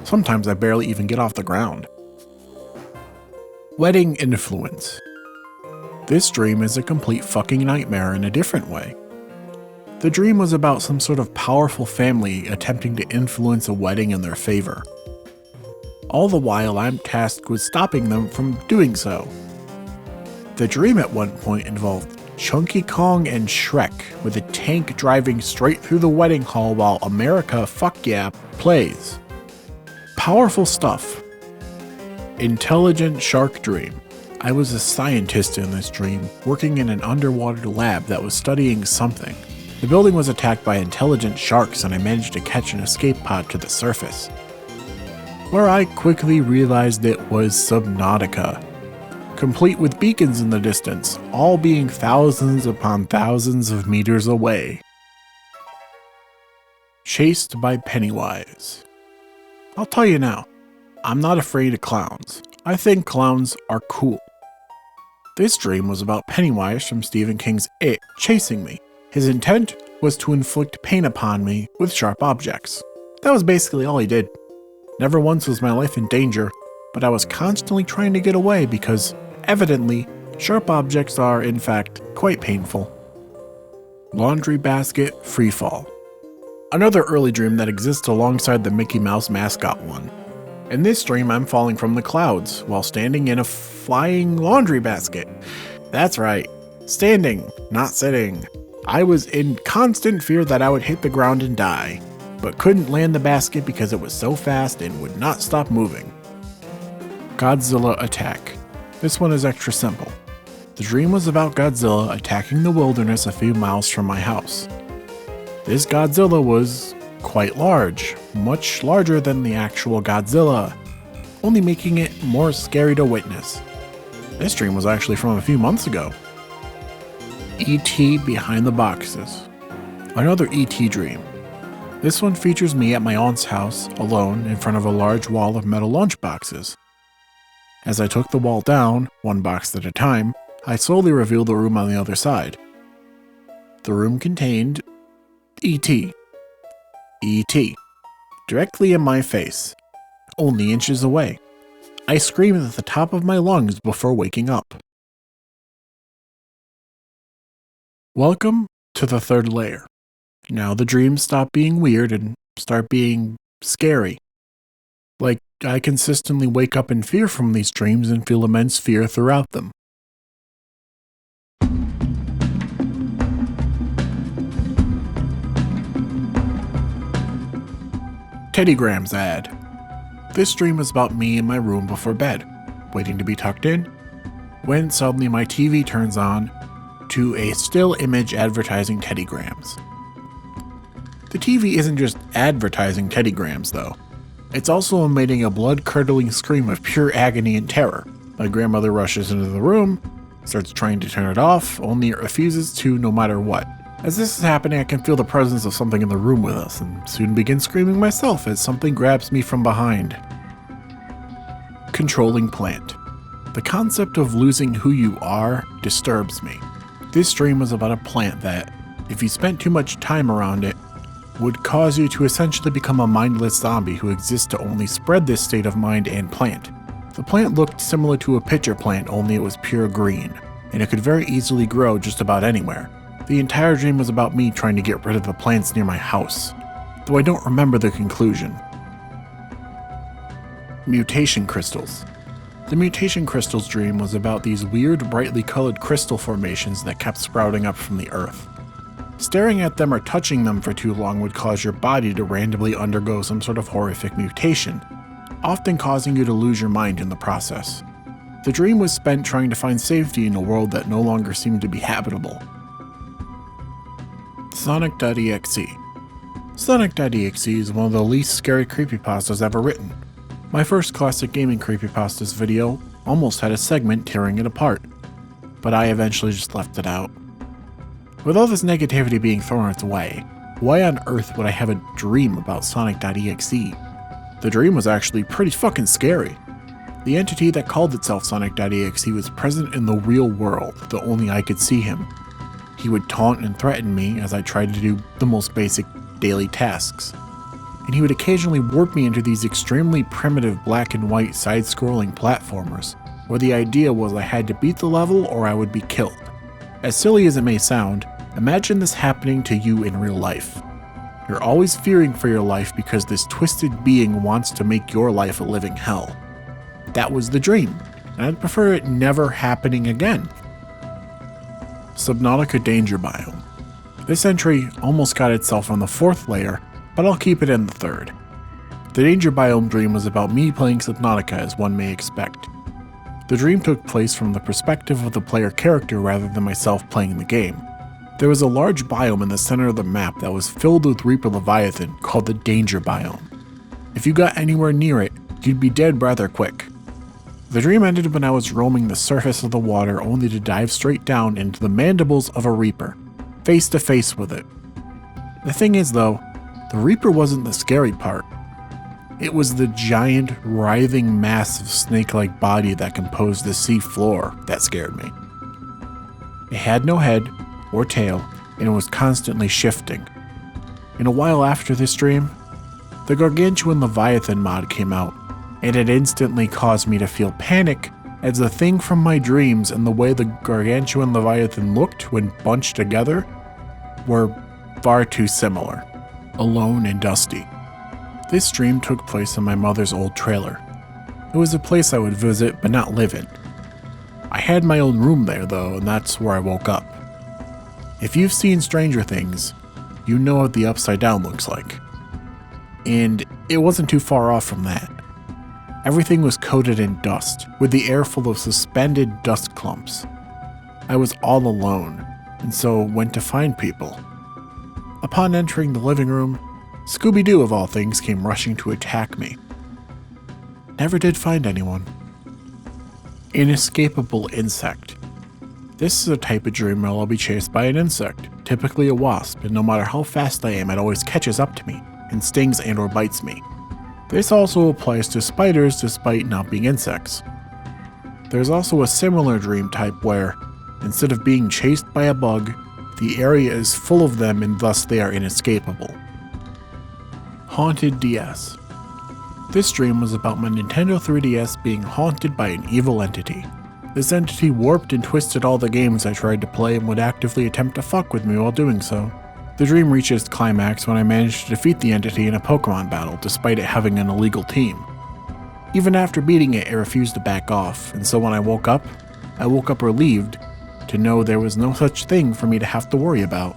Speaker 1: Sometimes I barely even get off the ground. Wedding influence. This dream is a complete fucking nightmare in a different way. The dream was about some sort of powerful family attempting to influence a wedding in their favor. All the while I'm tasked with stopping them from doing so. The dream at one point involved Chunky Kong and Shrek, with a tank driving straight through the wedding hall while America Fuck Yeah plays. Powerful stuff. Intelligent shark dream. I was a scientist in this dream, working in an underwater lab that was studying something. The building was attacked by intelligent sharks and I managed to catch an escape pod to the surface, where I quickly realized it was Subnautica, complete with beacons in the distance, all being thousands upon thousands of meters away. Chased by Pennywise. I'll tell you now, I'm not afraid of clowns. I think clowns are cool. This dream was about Pennywise from Stephen King's It chasing me. His intent was to inflict pain upon me with sharp objects. That was basically all he did. Never once was my life in danger, but I was constantly trying to get away because, evidently, sharp objects are, in fact, quite painful. Laundry basket freefall. Another early dream that exists alongside the Mickey Mouse mascot one. In this dream, I'm falling from the clouds while standing in a flying laundry basket. That's right, standing, not sitting. I was in constant fear that I would hit the ground and die, but couldn't land the basket because it was so fast and would not stop moving. Godzilla attack. This one is extra simple. The dream was about Godzilla attacking the wilderness a few miles from my house. This Godzilla was quite large, much larger than the actual Godzilla, only making it more scary to witness. This dream was actually from a few months ago. E.T. behind the boxes. Another E.T. dream. This one features me at my aunt's house, alone, in front of a large wall of metal lunchboxes. As I took the wall down, one box at a time, I slowly revealed the room on the other side. The room contained E.T. E.T. Directly in my face, only inches away. I screamed at the top of my lungs before waking up. Welcome to the third layer. Now the dreams stop being weird and start being scary. Like, I consistently wake up in fear from these dreams and feel immense fear throughout them. Teddygrams ad. This dream was about me in my room before bed, waiting to be tucked in, when suddenly my TV turns on to a still image advertising teddygrams. The TV isn't just advertising teddygrams though. It's also emitting a blood-curdling scream of pure agony and terror. My grandmother rushes into the room, starts trying to turn it off, only it refuses to no matter what. As this is happening, I can feel the presence of something in the room with us and soon begin screaming myself as something grabs me from behind. Controlling plant. The concept of losing who you are disturbs me. This dream was about a plant that, if you spent too much time around it, would cause you to essentially become a mindless zombie who exists to only spread this state of mind and plant. The plant looked similar to a pitcher plant, only it was pure green, and it could very easily grow just about anywhere. The entire dream was about me trying to get rid of the plants near my house, though I don't remember the conclusion. Mutation crystals. The mutation crystals dream was about these weird, brightly colored crystal formations that kept sprouting up from the earth. Staring at them or touching them for too long would cause your body to randomly undergo some sort of horrific mutation, often causing you to lose your mind in the process. The dream was spent trying to find safety in a world that no longer seemed to be habitable. Sonic.exe. Sonic.exe is one of the least scary creepypastas ever written. My first classic gaming creepypastas video almost had a segment tearing it apart, but I eventually just left it out. With all this negativity being thrown its way, why on earth would I have a dream about Sonic.exe? The dream was actually pretty fucking scary. The entity that called itself Sonic.exe was present in the real world, though only I could see him. He would taunt and threaten me as I tried to do the most basic daily tasks. And he would occasionally warp me into these extremely primitive black and white side-scrolling platformers, where the idea was I had to beat the level or I would be killed. As silly as it may sound, imagine this happening to you in real life. You're always fearing for your life because this twisted being wants to make your life a living hell. That was the dream, and I'd prefer it never happening again. Subnautica Danger Biome. This entry almost got itself on the fourth layer, but I'll keep it in the third. The Danger Biome dream was about me playing Subnautica as one may expect. The dream took place from the perspective of the player character rather than myself playing the game. There was a large biome in the center of the map that was filled with Reaper Leviathan called the Danger Biome. If you got anywhere near it, you'd be dead rather quick. The dream ended when I was roaming the surface of the water only to dive straight down into the mandibles of a Reaper, face to face with it. The thing is though, the Reaper wasn't the scary part. It was the giant, writhing mass of snake-like body that composed the sea floor that scared me. It had no head or tail, and it was constantly shifting. And a while after this dream, the Gargantuan Leviathan mod came out, and it instantly caused me to feel panic as the thing from my dreams and the way the Gargantuan Leviathan looked when bunched together were far too similar, alone and dusty. This dream took place in my mother's old trailer. It was a place I would visit but not live in. I had my own room there though, and that's where I woke up. If you've seen Stranger Things, you know what the Upside Down looks like. And it wasn't too far off from that. Everything was coated in dust, with the air full of suspended dust clumps. I was all alone, and so went to find people. Upon entering the living room, Scooby-Doo of all things came rushing to attack me. Never did find anyone. Inescapable insect. This is a type of dream where I'll be chased by an insect, typically a wasp, and no matter how fast I am, it always catches up to me, and stings and or bites me. This also applies to spiders despite not being insects. There's also a similar dream type where, instead of being chased by a bug, the area is full of them and thus they are inescapable. Haunted DS. This dream was about my Nintendo 3DS being haunted by an evil entity. This entity warped and twisted all the games I tried to play and would actively attempt to fuck with me while doing so. The dream reached its climax when I managed to defeat the entity in a Pokemon battle despite it having an illegal team. Even after beating it, it refused to back off, and so when I woke up relieved to know there was no such thing for me to have to worry about.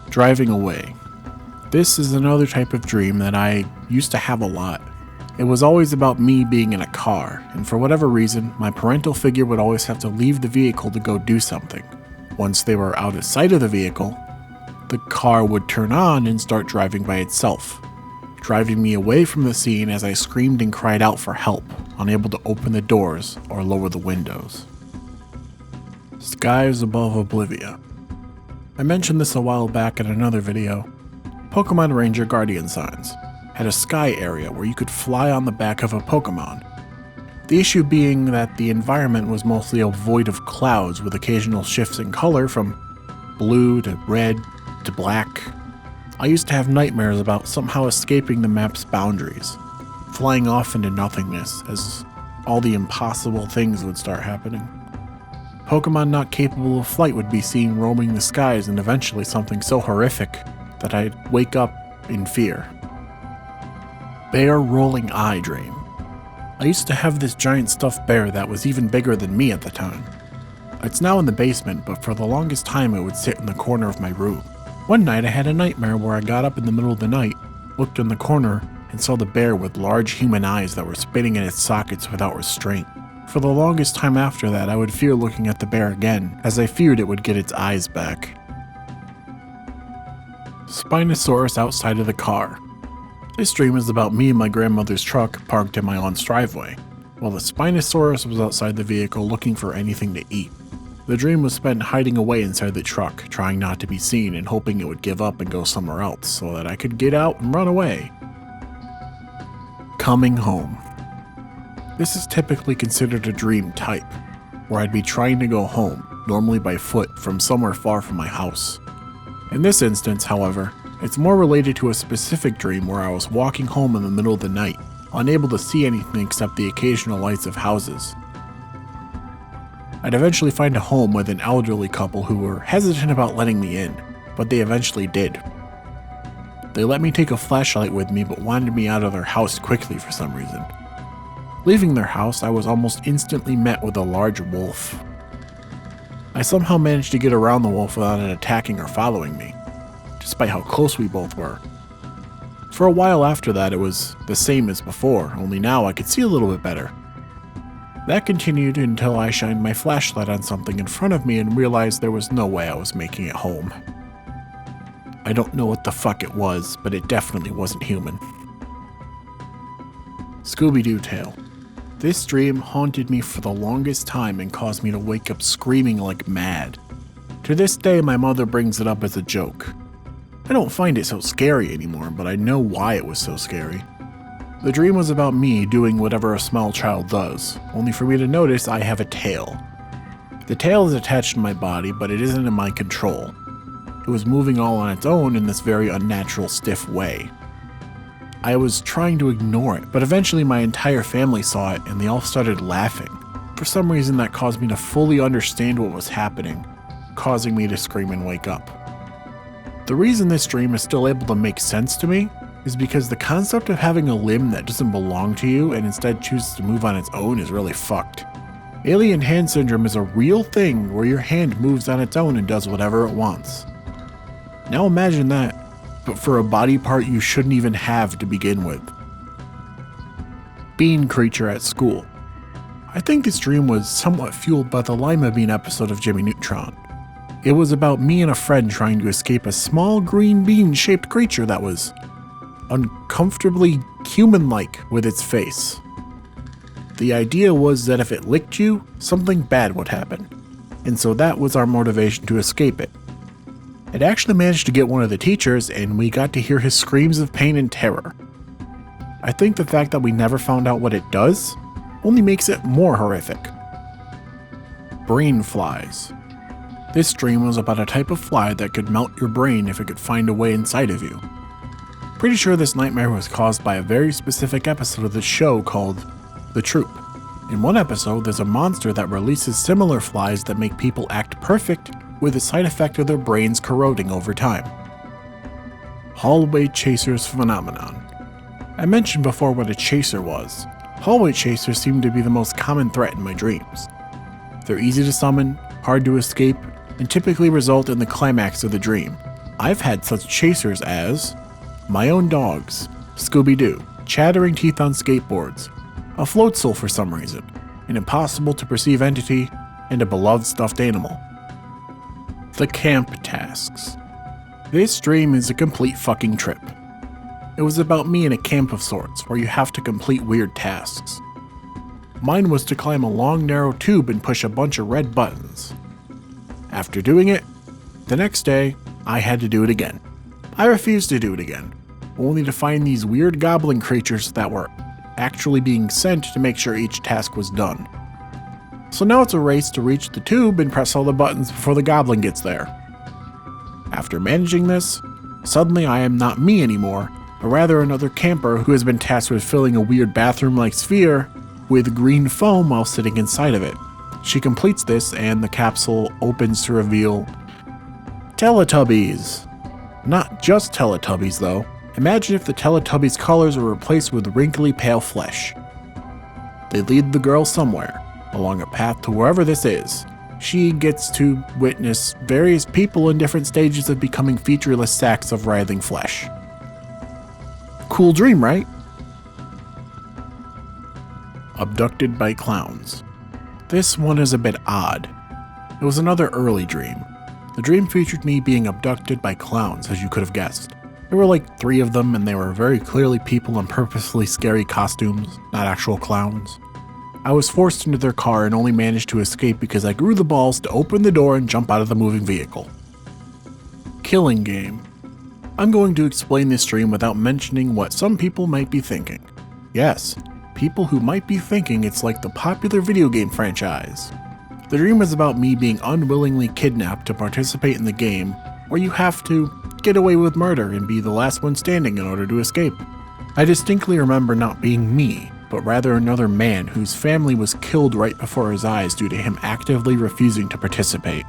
Speaker 1: Driving away. This is another type of dream that I used to have a lot. It was always about me being in a car, and for whatever reason, my parental figure would always have to leave the vehicle to go do something. Once they were out of sight of the vehicle, the car would turn on and start driving by itself, driving me away from the scene as I screamed and cried out for help, unable to open the doors or lower the windows. Skies above Oblivia. I mentioned this a while back in another video. Pokemon Ranger Guardian Signs had a sky area where you could fly on the back of a Pokemon. The issue being that the environment was mostly a void of clouds with occasional shifts in color from blue to red to black. I used to have nightmares about somehow escaping the map's boundaries, flying off into nothingness as all the impossible things would start happening. Pokemon not capable of flight would be seen roaming the skies, and eventually something so horrific that I'd wake up in fear. Bear Rolling Eye Dream. I used to have this giant stuffed bear that was even bigger than me at the time. It's now in the basement, but for the longest time it would sit in the corner of my room. One night I had a nightmare where I got up in the middle of the night, looked in the corner, and saw the bear with large human eyes that were spinning in its sockets without restraint. For the longest time after that, I would fear looking at the bear again, as I feared it would get its eyes back. Spinosaurus outside of the car. This dream is about me and my grandmother's truck parked in my aunt's driveway, while the Spinosaurus was outside the vehicle looking for anything to eat. The dream was spent hiding away inside the truck, trying not to be seen and hoping it would give up and go somewhere else so that I could get out and run away. Coming home. This is typically considered a dream type, where I'd be trying to go home, normally by foot, from somewhere far from my house. In this instance, however, it's more related to a specific dream where I was walking home in the middle of the night, unable to see anything except the occasional lights of houses. I'd eventually find a home with an elderly couple who were hesitant about letting me in, but they eventually did. They let me take a flashlight with me but wanted me out of their house quickly for some reason. Leaving their house, I was almost instantly met with a large wolf. I somehow managed to get around the wolf without it attacking or following me, despite how close we both were. For a while after that, it was the same as before, only now I could see a little bit better. That continued until I shined my flashlight on something in front of me and realized there was no way I was making it home. I don't know what the fuck it was, but it definitely wasn't human. Scooby-Doo tale. This dream haunted me for the longest time and caused me to wake up screaming like mad. To this day, my mother brings it up as a joke. I don't find it so scary anymore, but I know why it was so scary. The dream was about me doing whatever a small child does, only for me to notice I have a tail. The tail is attached to my body, but it isn't in my control. It was moving all on its own in this very unnatural, stiff way. I was trying to ignore it, but eventually my entire family saw it and they all started laughing. For some reason that caused me to fully understand what was happening, causing me to scream and wake up. The reason this dream is still able to make sense to me is because the concept of having a limb that doesn't belong to you and instead chooses to move on its own is really fucked. Alien hand syndrome is a real thing where your hand moves on its own and does whatever it wants. Now imagine that, but for a body part you shouldn't even have to begin with. Bean creature at school. I think this dream was somewhat fueled by the Lima Bean episode of Jimmy Neutron. It was about me and a friend trying to escape a small green bean-shaped creature that was uncomfortably human-like with its face. The idea was that if it licked you, something bad would happen, and so that was our motivation to escape it. It actually managed to get one of the teachers, and we got to hear his screams of pain and terror. I think the fact that we never found out what it does only makes it more horrific. Brain flies. This dream was about a type of fly that could melt your brain if it could find a way inside of you. Pretty sure this nightmare was caused by a very specific episode of the show called The Troop. In one episode, there's a monster that releases similar flies that make people act perfect with the side effect of their brains corroding over time. Hallway chasers phenomenon. I mentioned before what a chaser was. Hallway chasers seem to be the most common threat in my dreams. They're easy to summon, hard to escape, and typically result in the climax of the dream. I've had such chasers as my own dogs, Scooby-Doo, chattering teeth on skateboards, a floatzel for some reason, an impossible to perceive entity, and a beloved stuffed animal. The camp tasks. This dream is a complete fucking trip. It was about me in a camp of sorts, where you have to complete weird tasks. Mine was to climb a long narrow tube and push a bunch of red buttons. After doing it, the next day, I had to do it again. I refused to do it again, only to find these weird goblin creatures that were actually being sent to make sure each task was done. So now it's a race to reach the tube and press all the buttons before the goblin gets there. After managing this, suddenly I am not me anymore, but rather another camper who has been tasked with filling a weird bathroom-like sphere with green foam while sitting inside of it. She completes this and the capsule opens to reveal Teletubbies. Not just Teletubbies though. Imagine if the Teletubbies' colors were replaced with wrinkly pale flesh. They lead the girl somewhere, along a path to wherever this is. She gets to witness various people in different stages of becoming featureless sacks of writhing flesh. Cool dream, right? Abducted by clowns. This one is a bit odd. It was another early dream. The dream featured me being abducted by clowns, as you could have guessed. There were like 3 of them, and they were very clearly people in purposefully scary costumes, not actual clowns. I was forced into their car and only managed to escape because I grew the balls to open the door and jump out of the moving vehicle. Killing game. I'm going to explain this dream without mentioning what some people might be thinking. Yes, people who might be thinking it's like the popular video game franchise. The dream is about me being unwillingly kidnapped to participate in the game where you have to get away with murder and be the last one standing in order to escape. I distinctly remember not being me, but rather another man whose family was killed right before his eyes due to him actively refusing to participate.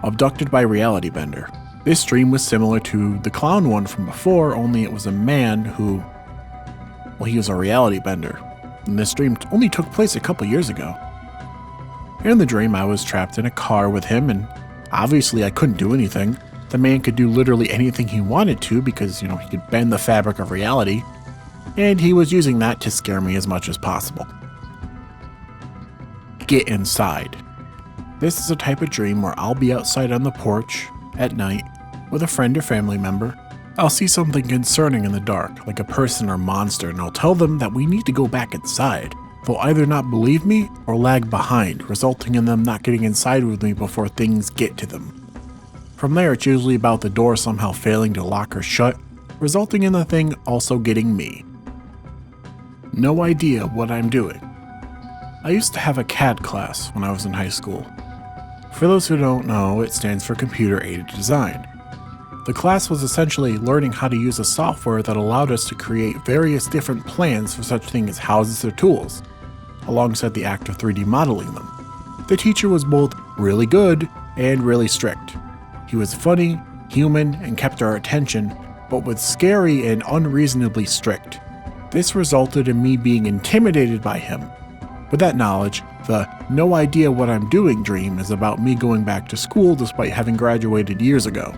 Speaker 1: Abducted by reality bender. This dream was similar to the clown one from before, only it was a man who, well, he was a reality bender, and this dream only took place a couple years ago. In the dream, I was trapped in a car with him, and obviously I couldn't do anything. The man could do literally anything he wanted to because, he could bend the fabric of reality, and he was using that to scare me as much as possible. get inside. This is a type of dream where I'll be outside on the porch at night with a friend or family member. I'll see something concerning in the dark, like a person or monster, and I'll tell them that we need to go back inside. They'll either not believe me or lag behind, resulting in them not getting inside with me before things get to them. From there, it's usually about the door somehow failing to lock or shut, resulting in the thing also getting me. No idea what I'm doing. I used to have a CAD class when I was in high school. For those who don't know, it stands for Computer Aided Design. The class was essentially learning how to use a software that allowed us to create various different plans for such things as houses or tools, alongside the act of 3D modeling them. The teacher was both really good and really strict. He was funny, human, and kept our attention, but was scary and unreasonably strict. This resulted in me being intimidated by him. With that knowledge, the no idea what I'm doing dream is about me going back to school despite having graduated years ago.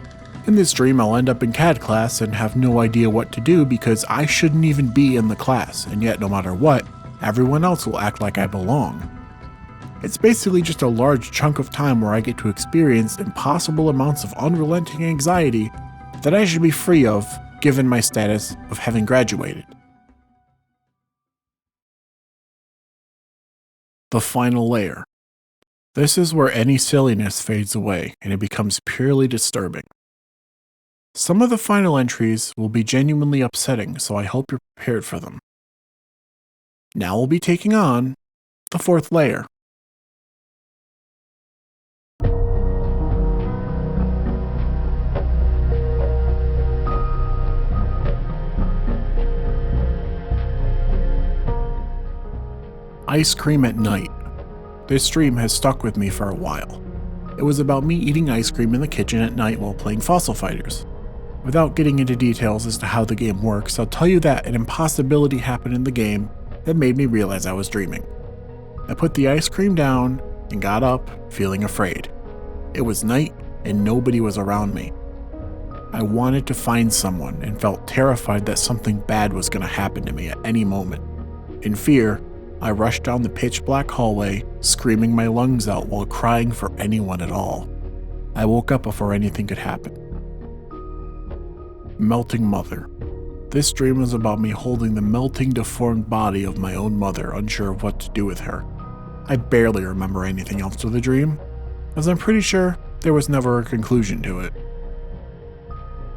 Speaker 1: In this dream, I'll end up in CAD class and have no idea what to do because I shouldn't even be in the class, and yet no matter what, everyone else will act like I belong. It's basically just a large chunk of time where I get to experience impossible amounts of unrelenting anxiety that I should be free of given my status of having graduated. The final layer. This is where any silliness fades away and it becomes purely disturbing. Some of the final entries will be genuinely upsetting, so I hope you're prepared for them. Now we'll be taking on the fourth layer. Ice cream at night. This dream has stuck with me for a while. It was about me eating ice cream in the kitchen at night while playing Fossil Fighters. Without getting into details as to how the game works, I'll tell you that an impossibility happened in the game that made me realize I was dreaming. I put the ice cream down and got up, feeling afraid. It was night and nobody was around me. I wanted to find someone and felt terrified that something bad was going to happen to me at any moment. In fear, I rushed down the pitch-black hallway, screaming my lungs out while crying for anyone at all. I woke up before anything could happen. Melting mother. This dream was about me holding the melting, deformed body of my own mother, unsure of what to do with her. I barely remember anything else to the dream, as I'm pretty sure there was never a conclusion to it.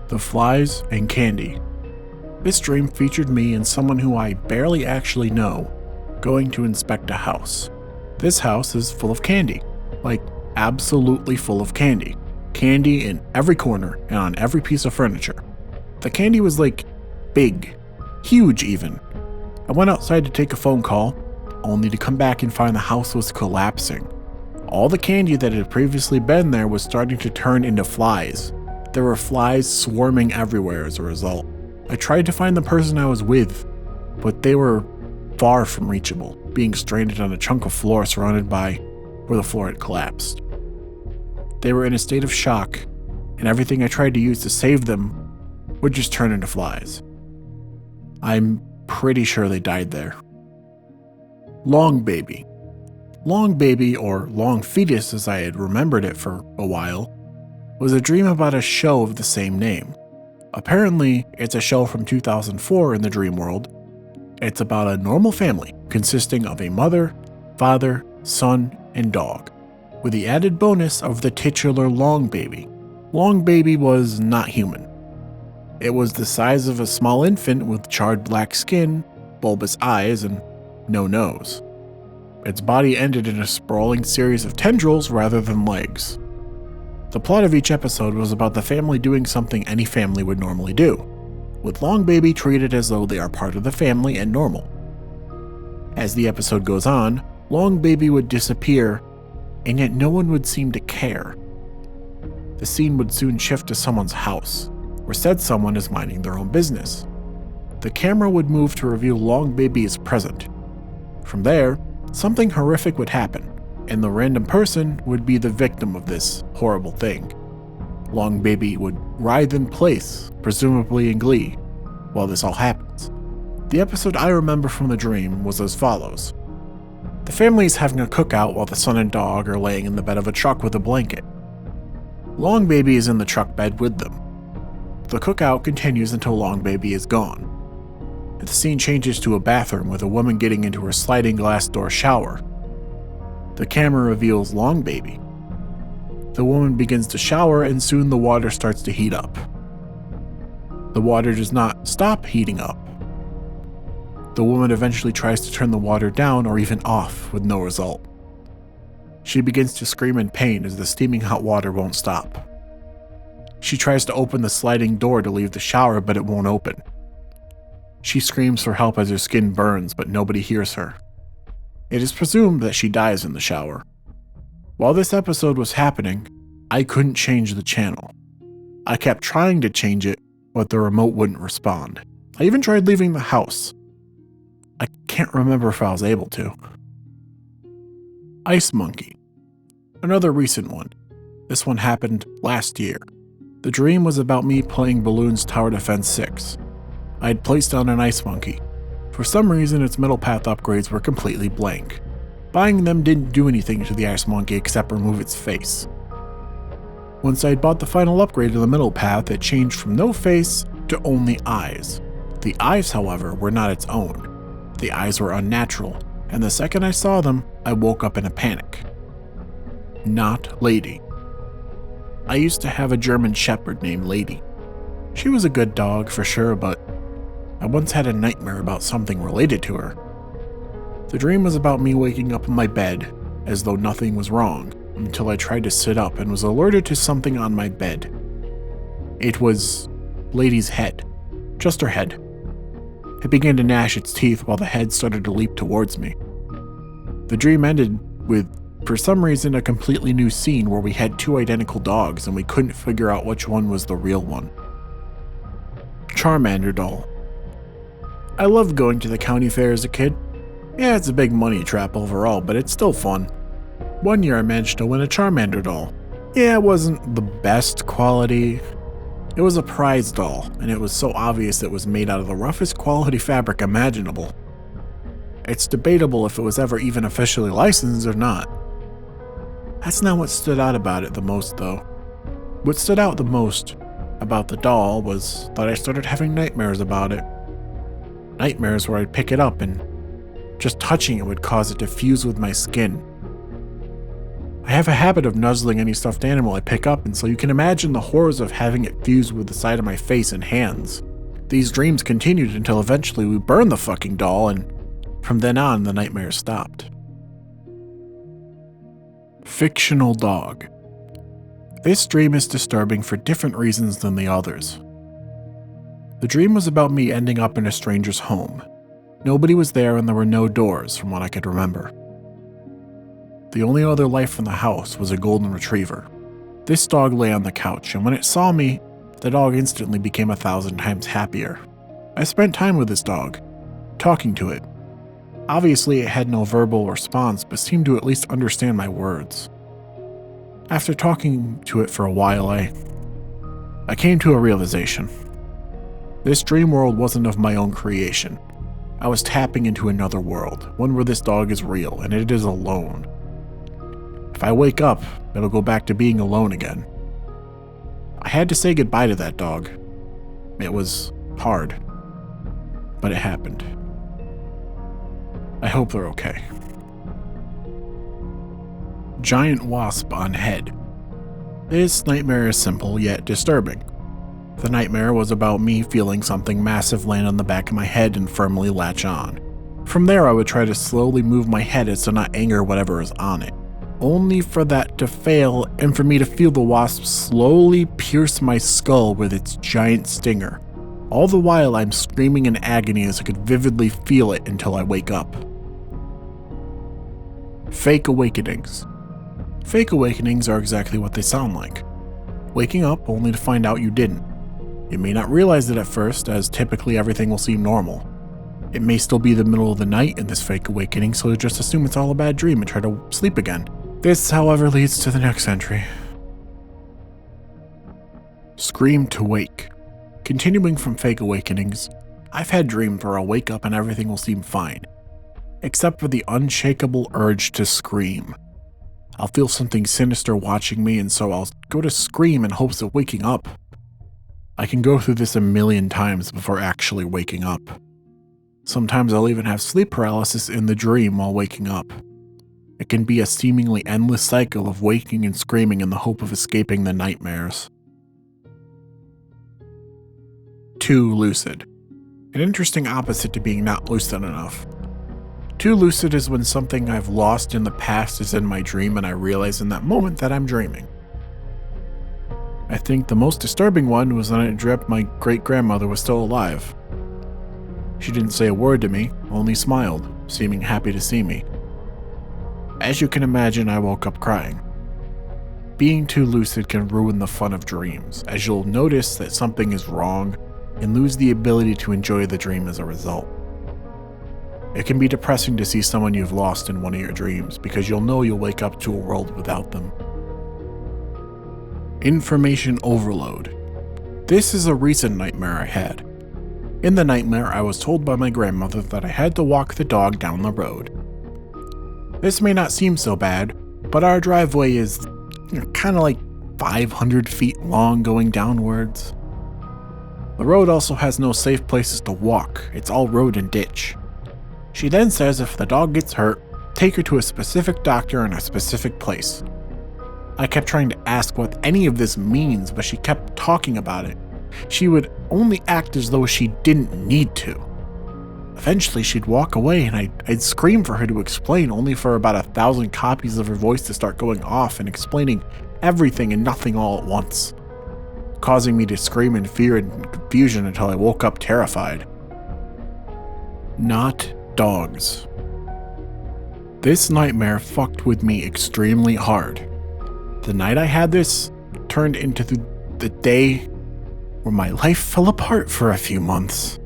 Speaker 1: The flies and candy. This dream featured me and someone who I barely actually know going to inspect a house. This house is full of candy, like absolutely full of candy. Candy in every corner and on every piece of furniture. The candy was like big, huge even. I went outside to take a phone call, only to come back and find the house was collapsing. All the candy that had previously been there was starting to turn into flies. There were flies swarming everywhere as a result. I tried to find the person I was with, but they were far from reachable, being stranded on a chunk of floor surrounded by where the floor had collapsed. They were in a state of shock, and everything I tried to use to save them would just turn into flies. I'm pretty sure they died there. Long baby. Long baby, or long fetus as I had remembered it for a while, was a dream about a show of the same name. Apparently, it's a show from 2004 in the dream world. It's about a normal family consisting of a mother, father, son, and dog, with the added bonus of the titular Long baby. Long baby was not human. It was the size of a small infant with charred black skin, bulbous eyes, and no nose. Its body ended in a sprawling series of tendrils rather than legs. The plot of each episode was about the family doing something any family would normally do, with Long baby treated as though they are part of the family and normal. As the episode goes on, Long baby would disappear, and yet no one would seem to care. The scene would soon shift to someone's house, where said someone is minding their own business. The camera would move to reveal Long baby is present. From there, something horrific would happen, and the random person would be the victim of this horrible thing. Long baby would writhe in place, presumably in glee, while this all happens. The episode I remember from the dream was as follows. The family is having a cookout while the son and dog are laying in the bed of a truck with a blanket. Long Baby is in the truck bed with them. The cookout continues until Long Baby is gone. The scene changes to a bathroom with a woman getting into her sliding glass door shower. The camera reveals Long Baby. The woman begins to shower and soon the water starts to heat up. The water does not stop heating up. The woman eventually tries to turn the water down or even off with no result. She begins to scream in pain as the steaming hot water won't stop. She tries to open the sliding door to leave the shower, but it won't open. She screams for help as her skin burns, but nobody hears her. It is presumed that she dies in the shower. While this episode was happening, I couldn't change the channel. I kept trying to change it, but the remote wouldn't respond. I even tried leaving the house. I can't remember if I was able to. Ice Monkey. Another recent one. This one happened last year. The dream was about me playing Balloons Tower Defense 6. I had placed down an ice monkey. For some reason, its middle path upgrades were completely blank. Buying them didn't do anything to the ice monkey except remove its face. Once I had bought the final upgrade to the middle path, it changed from no face to only eyes. The eyes, however, were not its own. The eyes were unnatural, and the second I saw them, I woke up in a panic. Not Lady. I used to have a German Shepherd named Lady. She was a good dog for sure, but I once had a nightmare about something related to her. The dream was about me waking up in my bed, as though nothing was wrong, until I tried to sit up and was alerted to something on my bed. It was Lady's head. Just her head. It began to gnash its teeth while the head started to leap towards me. The dream ended with, for some reason, a completely new scene where we had two identical dogs and we couldn't figure out which one was the real one. Charmander doll. I loved going to the county fair as a kid. Yeah, it's a big money trap overall, but it's still fun. One year I managed to win a Charmander doll. Yeah, it wasn't the best quality. It was a prize doll, and it was so obvious it was made out of the roughest quality fabric imaginable. It's debatable if it was ever even officially licensed or not. That's not what stood out about it the most, though. What stood out the most about the doll was that I started having nightmares about it. Nightmares where I'd pick it up and just touching it would cause it to fuse with my skin. I have a habit of nuzzling any stuffed animal I pick up, and so you can imagine the horrors of having it fuse with the side of my face and hands. These dreams continued until eventually we burned the fucking doll, and from then on the nightmares stopped. Fictional dog. This dream is disturbing for different reasons than the others. The dream was about me ending up in a stranger's home. Nobody was there and there were no doors from what I could remember. The only other life in the house was a golden retriever. This dog lay on the couch, and when it saw me, the dog instantly became 1,000 times happier. I spent time with this dog, talking to it. Obviously, it had no verbal response, but seemed to at least understand my words. After talking to it for a while, I came to a realization. This dream world wasn't of my own creation. I was tapping into another world, one where this dog is real, and it is alone. If I wake up, it'll go back to being alone again. I had to say goodbye to that dog. It was hard, but it happened. I hope they're okay. Giant wasp on head. This nightmare is simple yet disturbing. The nightmare was about me feeling something massive land on the back of my head and firmly latch on. From there, I would try to slowly move my head as to not anger whatever is on it, only for that to fail and for me to feel the wasp slowly pierce my skull with its giant stinger. All the while I'm screaming in agony as I could vividly feel it until I wake up. Fake awakenings. Fake awakenings are exactly what they sound like. Waking up only to find out you didn't. You may not realize it at first, as typically everything will seem normal. It may still be the middle of the night in this fake awakening, so you just assume it's all a bad dream and try to sleep again. This, however, leads to the next entry. Scream to wake. Continuing from fake awakenings, I've had dreams where I'll wake up and everything will seem fine. except for the unshakable urge to scream. I'll feel something sinister watching me, and so I'll go to scream in hopes of waking up. I can go through this a million times before actually waking up. Sometimes I'll even have sleep paralysis in the dream while waking up. It can be a seemingly endless cycle of waking and screaming in the hope of escaping the nightmares. Too lucid. An interesting opposite to being not lucid enough. Too lucid is when something I've lost in the past is in my dream and I realize in that moment that I'm dreaming. I think the most disturbing one was when I dreamt my great-grandmother was still alive. She didn't say a word to me, only smiled, seeming happy to see me. As you can imagine, I woke up crying. Being too lucid can ruin the fun of dreams, as you'll notice that something is wrong and lose the ability to enjoy the dream as a result. It can be depressing to see someone you've lost in one of your dreams, because you'll know you'll wake up to a world without them. Information overload. This is a recent nightmare I had. In the nightmare, I was told by my grandmother that I had to walk the dog down the road. This may not seem so bad, but our driveway is kind of like 500 feet long going downwards. The road also has no safe places to walk, it's all road and ditch. She then says if the dog gets hurt, take her to a specific doctor in a specific place. I kept trying to ask what any of this means, but she kept talking about it. She would only act as though she didn't need to. Eventually she'd walk away and I'd scream for her to explain, only for about 1,000 copies of her voice to start going off and explaining everything and nothing all at once, causing me to scream in fear and confusion until I woke up terrified. Not dogs. This nightmare fucked with me extremely hard. The night I had this turned into the day where my life fell apart for a few months.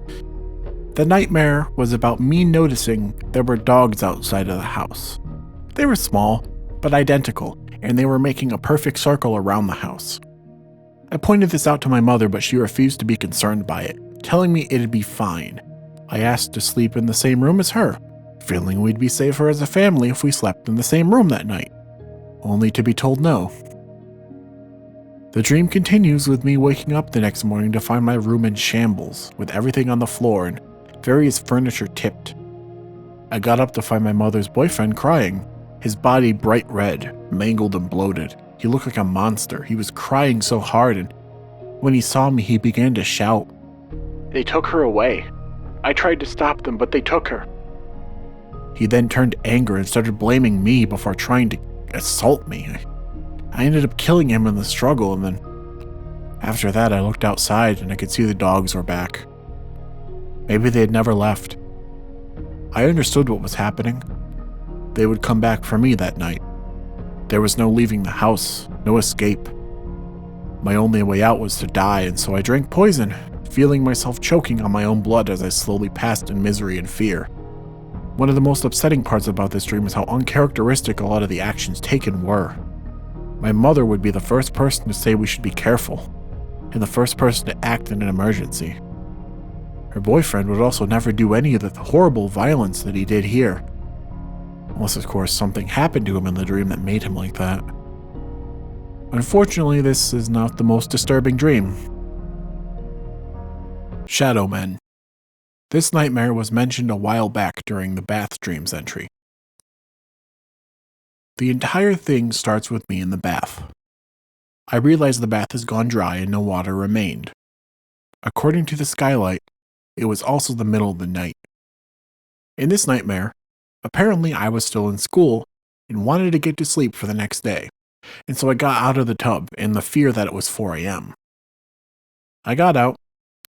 Speaker 1: The nightmare was about me noticing there were dogs outside of the house. They were small, but identical, and they were making a perfect circle around the house. I pointed this out to my mother, but she refused to be concerned by it, telling me it'd be fine. I asked to sleep in the same room as her, feeling we'd be safer as a family if we slept in the same room that night, only to be told no. The dream continues with me waking up the next morning to find my room in shambles, with everything on the floor and various furniture tipped. I got up to find my mother's boyfriend crying, his body bright red, mangled and bloated. He looked like a monster. He was crying so hard, and when he saw me, he began to shout. "They took her away. I tried to stop them, but they took her." He then turned to anger and started blaming me before trying to assault me. I ended up killing him in the struggle, and then after that I looked outside and I could see the dogs were back. Maybe they had never left. I understood what was happening. They would come back for me that night. There was no leaving the house, no escape. My only way out was to die, and so I drank poison, feeling myself choking on my own blood as I slowly passed in misery and fear. One of the most upsetting parts about this dream is how uncharacteristic a lot of the actions taken were. My mother would be the first person to say we should be careful, and the first person to act in an emergency. Her boyfriend would also never do any of the horrible violence that he did here. Unless, of course, something happened to him in the dream that made him like that. Unfortunately, this is not the most disturbing dream. Shadow Men. This nightmare was mentioned a while back during the bath dreams entry. The entire thing starts with me in the bath. I realize the bath has gone dry and no water remained. According to the skylight, it was also the middle of the night. In this nightmare, apparently I was still in school and wanted to get to sleep for the next day, and so I got out of the tub in the fear that it was 4 a.m. I got out,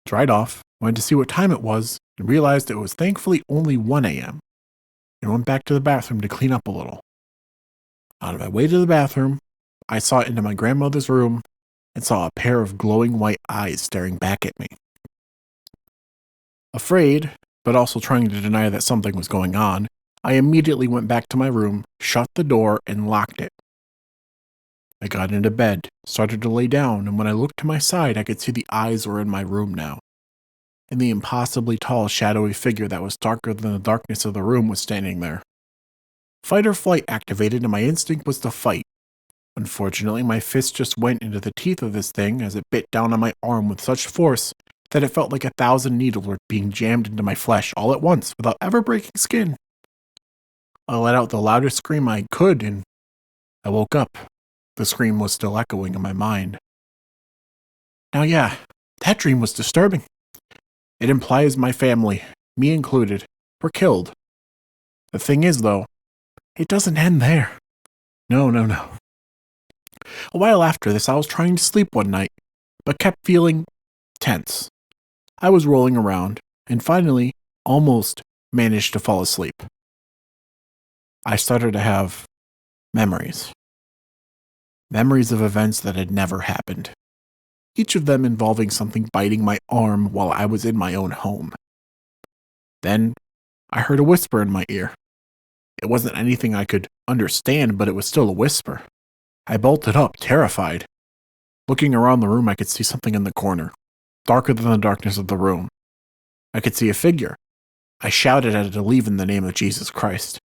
Speaker 1: dried off, went to see what time it was, and realized it was thankfully only 1 a.m., and went back to the bathroom to clean up a little. On my way to the bathroom, I saw into my grandmother's room and saw a pair of glowing white eyes staring back at me. Afraid, but also trying to deny that something was going on, I immediately went back to my room, shut the door, and locked it. I got into bed, started to lay down, and when I looked to my side, I could see the eyes were in my room now. and the impossibly tall, shadowy figure that was darker than the darkness of the room was standing there. Fight or flight activated, and my instinct was to fight. Unfortunately, my fist just went into the teeth of this thing as it bit down on my arm with such force that it felt like 1,000 needles were being jammed into my flesh all at once without ever breaking skin. I let out the loudest scream I could, and I woke up. The scream was still echoing in my mind. Now yeah, that dream was disturbing. It implies my family, me included, were killed. The thing is, though, it doesn't end there. No. A while after this, I was trying to sleep one night, but kept feeling tense. I was rolling around, and finally, almost managed to fall asleep. I started to have memories. Memories of events that had never happened. Each of them involving something biting my arm while I was in my own home. Then, I heard a whisper in my ear. It wasn't anything I could understand, but it was still a whisper. I bolted up, terrified. Looking around the room, I could see something in the corner, darker than the darkness of the room. I could see a figure. I shouted at it to leave in the name of Jesus Christ.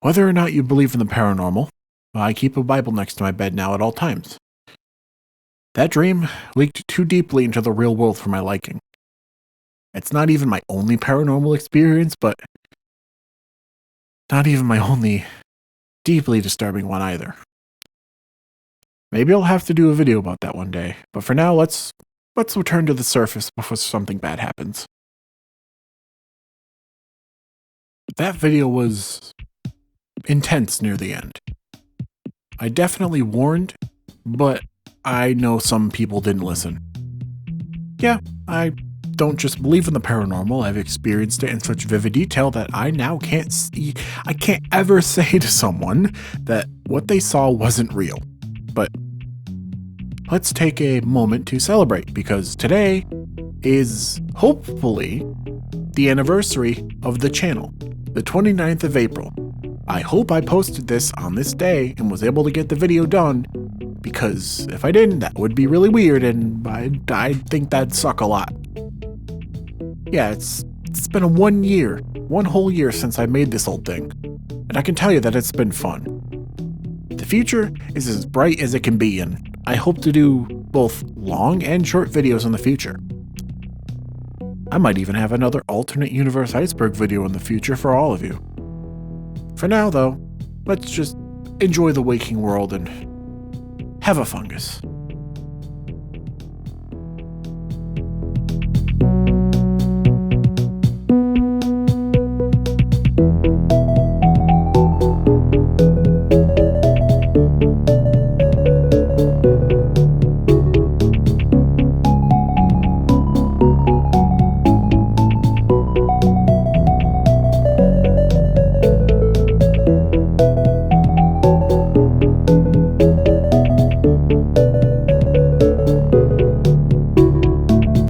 Speaker 1: Whether or not you believe in the paranormal, I keep a Bible next to my bed now at all times. That dream leaked too deeply into the real world for my liking. It's not even my only paranormal experience, but not even my only deeply disturbing one either. Maybe I'll have to do a video about that one day, but for now, let's return to the surface before something bad happens. That video was intense near the end. I definitely warned, but I know some people didn't listen. Yeah, I don't just believe in the paranormal, I've experienced it in such vivid detail that I now can't ever say to someone that what they saw wasn't real. But let's take a moment to celebrate, because today is hopefully the anniversary of the channel, the 29th of April. I hope I posted this on this day and was able to get the video done, because if I didn't, that would be really weird, and I think that'd suck a lot. Yeah, it's been one whole year since I made this old thing, and I can tell you that it's been fun. The future is as bright as it can be, and I hope to do both long and short videos in the future. I might even have another alternate universe Iceberg video in the future for all of you. For now, though, let's just enjoy the waking world and have a fungus.